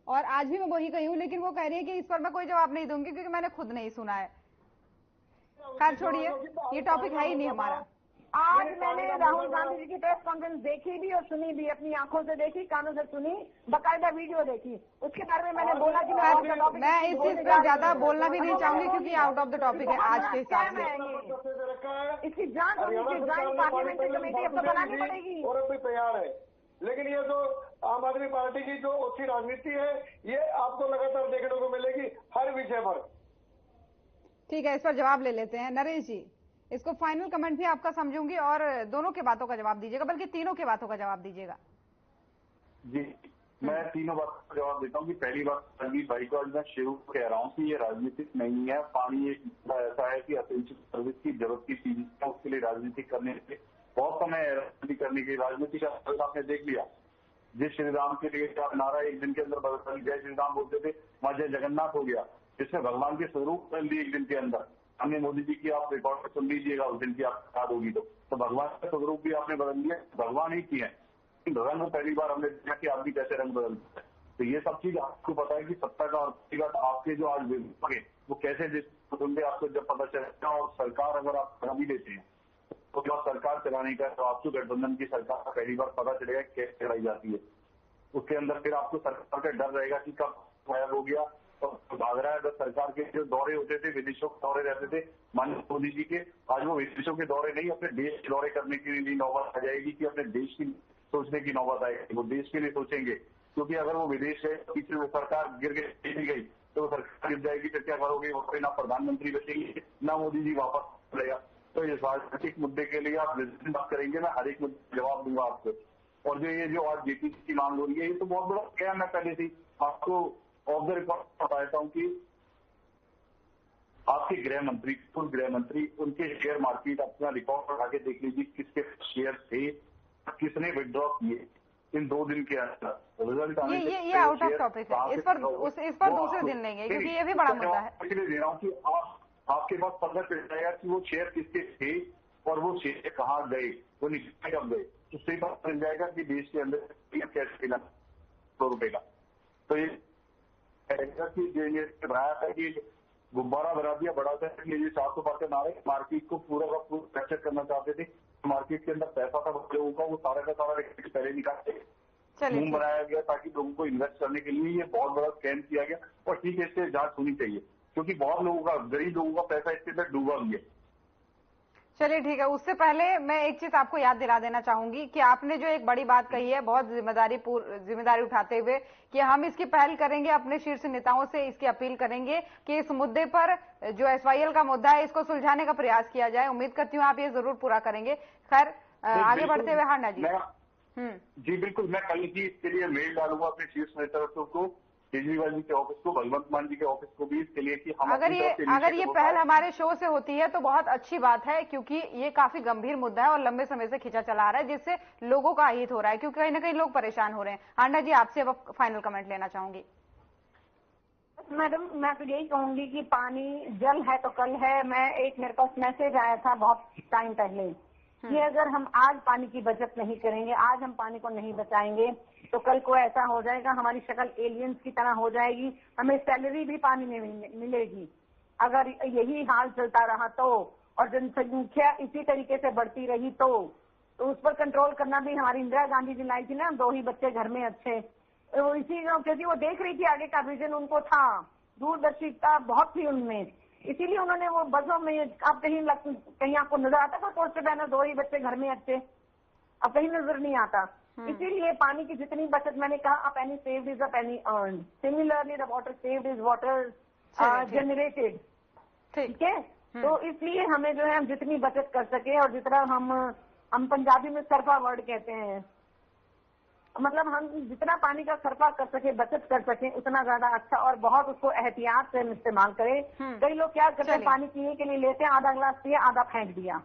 और आज भी मैं वही कही हूँ, लेकिन वो कह रही है कि इस पर मैं कोई जवाब नहीं दूंगी क्योंकि मैंने खुद नहीं सुना है। खैर छोड़िए, ये टॉपिक है ही नहीं हमारा। आज मैंने राहुल गांधी जी की प्रेस कॉन्फ्रेंस देखी भी और सुनी भी, अपनी आंखों से देखी, कानों से सुनी, बकायदा वीडियो देखी। उसके बारे में मैंने बोला कि मैं इस चीज पर ज्यादा बोलना भी नहीं चाहूंगी क्योंकि आउट ऑफ द टॉपिक है आज के हिसाब से। इसकी जांच होनी चाहिए, जांच पार्लियामेंट्री कमेटी अब तो बनानी पड़ेगी। और अब भी तैयार है, लेकिन ये जो आम आदमी पार्टी की जो अच्छी राजनीति है, ये आपको लगातार देखने को मिलेगी हर विषय पर। ठीक है, इस पर जवाब ले लेते हैं। नरेश जी, इसको फाइनल कमेंट भी आपका समझूंगी और दोनों के बातों का जवाब दीजिएगा, बल्कि तीनों के बातों का जवाब दीजिएगा। जी, मैं तीनों बातों का जवाब देता हूँ कि पहली बात, संदीप भाई को आज मैं शुरू कह रहा हूँ कि ये राजनीतिक नहीं है। पानी एक ऐसा है कि असेंशियल सर्विस की जरूरत की चीज है, उसके लिए राजनीति करने से बहुत समय राजनीति करने की, राजनीति का आपने देख लिया। जिस श्री राम के लिए नारा एक दिन के अंदर बदल, जय श्री राम बोलते थे, वहां जय जगन्नाथ हो गया, जिसमें भगवान के स्वरूप बदल दिए एक दिन के अंदर। हमने मोदी जी की आप रिकॉर्ड सुन लीजिएगा, उस दिन की आप याद होगी तो भगवान का स्वरूप भी आपने बदल दिया, भगवान ही किए हैं। रंग पहली बार हमने देखा कि आदमी कैसे रंग बदलता है। तो ये सब चीज आपको पता है कि सत्ता का और आपके जो आज विभाग है वो कैसे होंगे, आपको जब पता चलेगा। और सरकार अगर आप बना भी लेते हैं तो जब सरकार चलाने का, तो आपको गठबंधन की सरकार पहली बार पता चलेगा कैसे चलाई जाती है। उसके अंदर फिर आपको सरकार का डर रहेगा कि कब गायब हो गया और भाग रहा है। अगर सरकार के जो दौरे होते थे, विदेशों के दौरे रहते थे माननीय मोदी जी के, आज वो विदेशों के दौरे नहीं, अपने देश के दौरे करने की भी नौबत आ जाएगी कि अपने देश की सोचने की नौबत आएगी। वो देश के लिए सोचेंगे, क्योंकि अगर वो विदेश है, पीछे वो सरकार गिर गई तो सरकार गिर जाएगी, फिर क्या करोगे? वहाँ पे ना प्रधानमंत्री बचेंगे, ना मोदी जी वापस आएगा। तो इस राजनीतिक मुद्दे के लिए आप बात करेंगे, मैं हर एक मुद्दे जवाब दूंगा आपको। और जो आज जेपीसी की मांग हो रही है, ये तो बहुत बड़ा क्या, मैं पहले से आपको ऑफ द रिकॉर्ड बताता हूँ कि आपके गृह मंत्री, पूर्व गृह मंत्री, उनके शेयर मार्केट अपना रिकॉर्ड बढ़ा के देख लीजिए, किसके शेयर थे, किसने विड्रॉ किए इन 2 दिन के अंदर। रिजल्ट आने ये आउट ऑफ टॉपिक है, इस पर दूसरे दिन लेंगे क्योंकि ये भी बड़ा मुद्दा है। इसलिए दे रहा हूँ कि आपके पास पता चल जाएगा कि वो शेयर किसके थे और वो शेयर कहाँ गए, वो निकल कब गए, उससे पता चल जाएगा कि देश के अंदर कैसे मिला ₹100 का। तो ये बनाया था कि गुब्बारा बना दिया बड़ा था कि ये 700% आ रहे, मार्केट को पूरा का पूरा कैप्चर करना चाहते थे। मार्केट के अंदर पैसा था लोगों का, वो सारा का सारा पहले निकालते मुंह बनाया गया ताकि लोगों को इन्वेस्ट करने के लिए। ये बहुत बड़ा स्कैम किया गया और ठीक है, इससे जांच होनी चाहिए, क्योंकि बहुत लोगों का, गरीब लोगों का पैसा इसके अंदर डूबा भी है। चलिए ठीक है, उससे पहले मैं एक चीज आपको याद दिला देना चाहूंगी कि आपने जो एक बड़ी बात कही है बहुत जिम्मेदारी उठाते हुए कि हम इसकी पहल करेंगे, अपने शीर्ष नेताओं से इसकी अपील करेंगे कि इस मुद्दे पर जो SYL का मुद्दा है इसको सुलझाने का प्रयास किया जाए। उम्मीद करती हूँ आप ये जरूर पूरा करेंगे। खैर आगे बढ़ते हुए हांडा जी। जी बिल्कुल, मैं कल ही इसके लिए मेल डालूंगा अपने शीर्ष नेतृत्व को, केजरीवाल जी के ऑफिस को, भगवंत मान जी के ऑफिस को भी, इसके लिए कि हम अगर ये पहल हमारे शो से होती है तो बहुत अच्छी बात है, क्योंकि ये काफी गंभीर मुद्दा है और लंबे समय से खींचा चला आ रहा है, जिससे लोगों का अहित हो रहा है, क्योंकि कहीं ना कहीं लोग परेशान हो रहे हैं। हांडा जी, आपसे अब फाइनल कमेंट लेना चाहूंगी। मैडम, मैं तो यही कहूंगी कि पानी जल है तो कल है। मेरे पास मैसेज आया था बहुत टाइम पहले कि अगर हम आज पानी की बचत नहीं करेंगे, आज हम पानी को नहीं बचाएंगे, तो कल को ऐसा हो जाएगा, हमारी शक्ल एलियंस की तरह हो जाएगी, हमें सैलरी भी पानी में मिलेगी। अगर यही हाल चलता रहा तो, और जनसंख्या इसी तरीके से बढ़ती रही तो उस पर कंट्रोल करना भी हमारी इंदिरा गांधी जी लाई थी ना, 2 ही बच्चे घर में अच्छे, इसी क्योंकि वो देख रही थी आगे का विजन उनको था, दूरदर्शिता बहुत थी उनमें, इसीलिए उन्होंने वो बसों में, आप कहीं आपको नजर आता था पोस्टर बैनर 2 ही बच्चे घर में अच्छे, अब कहीं नजर नहीं आता। इसीलिए पानी की जितनी बचत, मैंने कहा, a penny saved is a penny earned, similarly the water saved is water generated. ठीक है, तो इसलिए हमें जो है हम जितनी बचत कर सके, और जितना हम पंजाबी में सरफा वर्ड कहते हैं, मतलब हम जितना पानी का सरफा कर सके, बचत कर सके, उतना ज्यादा अच्छा, और बहुत उसको एहतियात से इस्तेमाल करें। कई लोग क्या करते हैं, पानी पीने के लिए लेते हैं, आधा गिलास पिया, आधा फेंक दिया।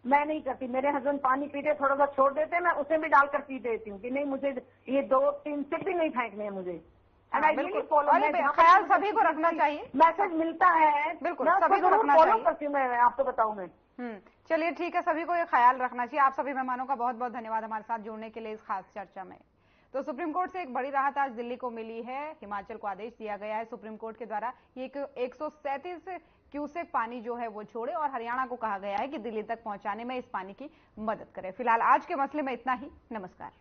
मैं नहीं करती, मेरे हस्बैंड पानी पीते, थोड़ा सा छोड़ देते, मैं उसे भी डालकर पी देती हूँ कि नहीं, मुझे ये 2-3 सिप भी नहीं फेंकने हैं मुझे। ख्याल सभी को रखना चाहिए, मैसेज मिलता है, बिल्कुल सभी को रखना फॉलो करती हूँ, मैं आपको बताऊँ मैं। चलिए ठीक है, सभी को ये ख्याल रखना चाहिए। आप सभी मेहमानों का बहुत बहुत धन्यवाद हमारे साथ जुड़ने के लिए इस खास चर्चा में। तो सुप्रीम कोर्ट से एक बड़ी राहत आज दिल्ली को मिली है। हिमाचल को आदेश दिया गया है सुप्रीम कोर्ट के द्वारा ये 137 क्यूसेक पानी जो है वो छोड़े, और हरियाणा को कहा गया है कि दिल्ली तक पहुंचाने में इस पानी की मदद करे। फिलहाल आज के मसले में इतना ही। नमस्कार।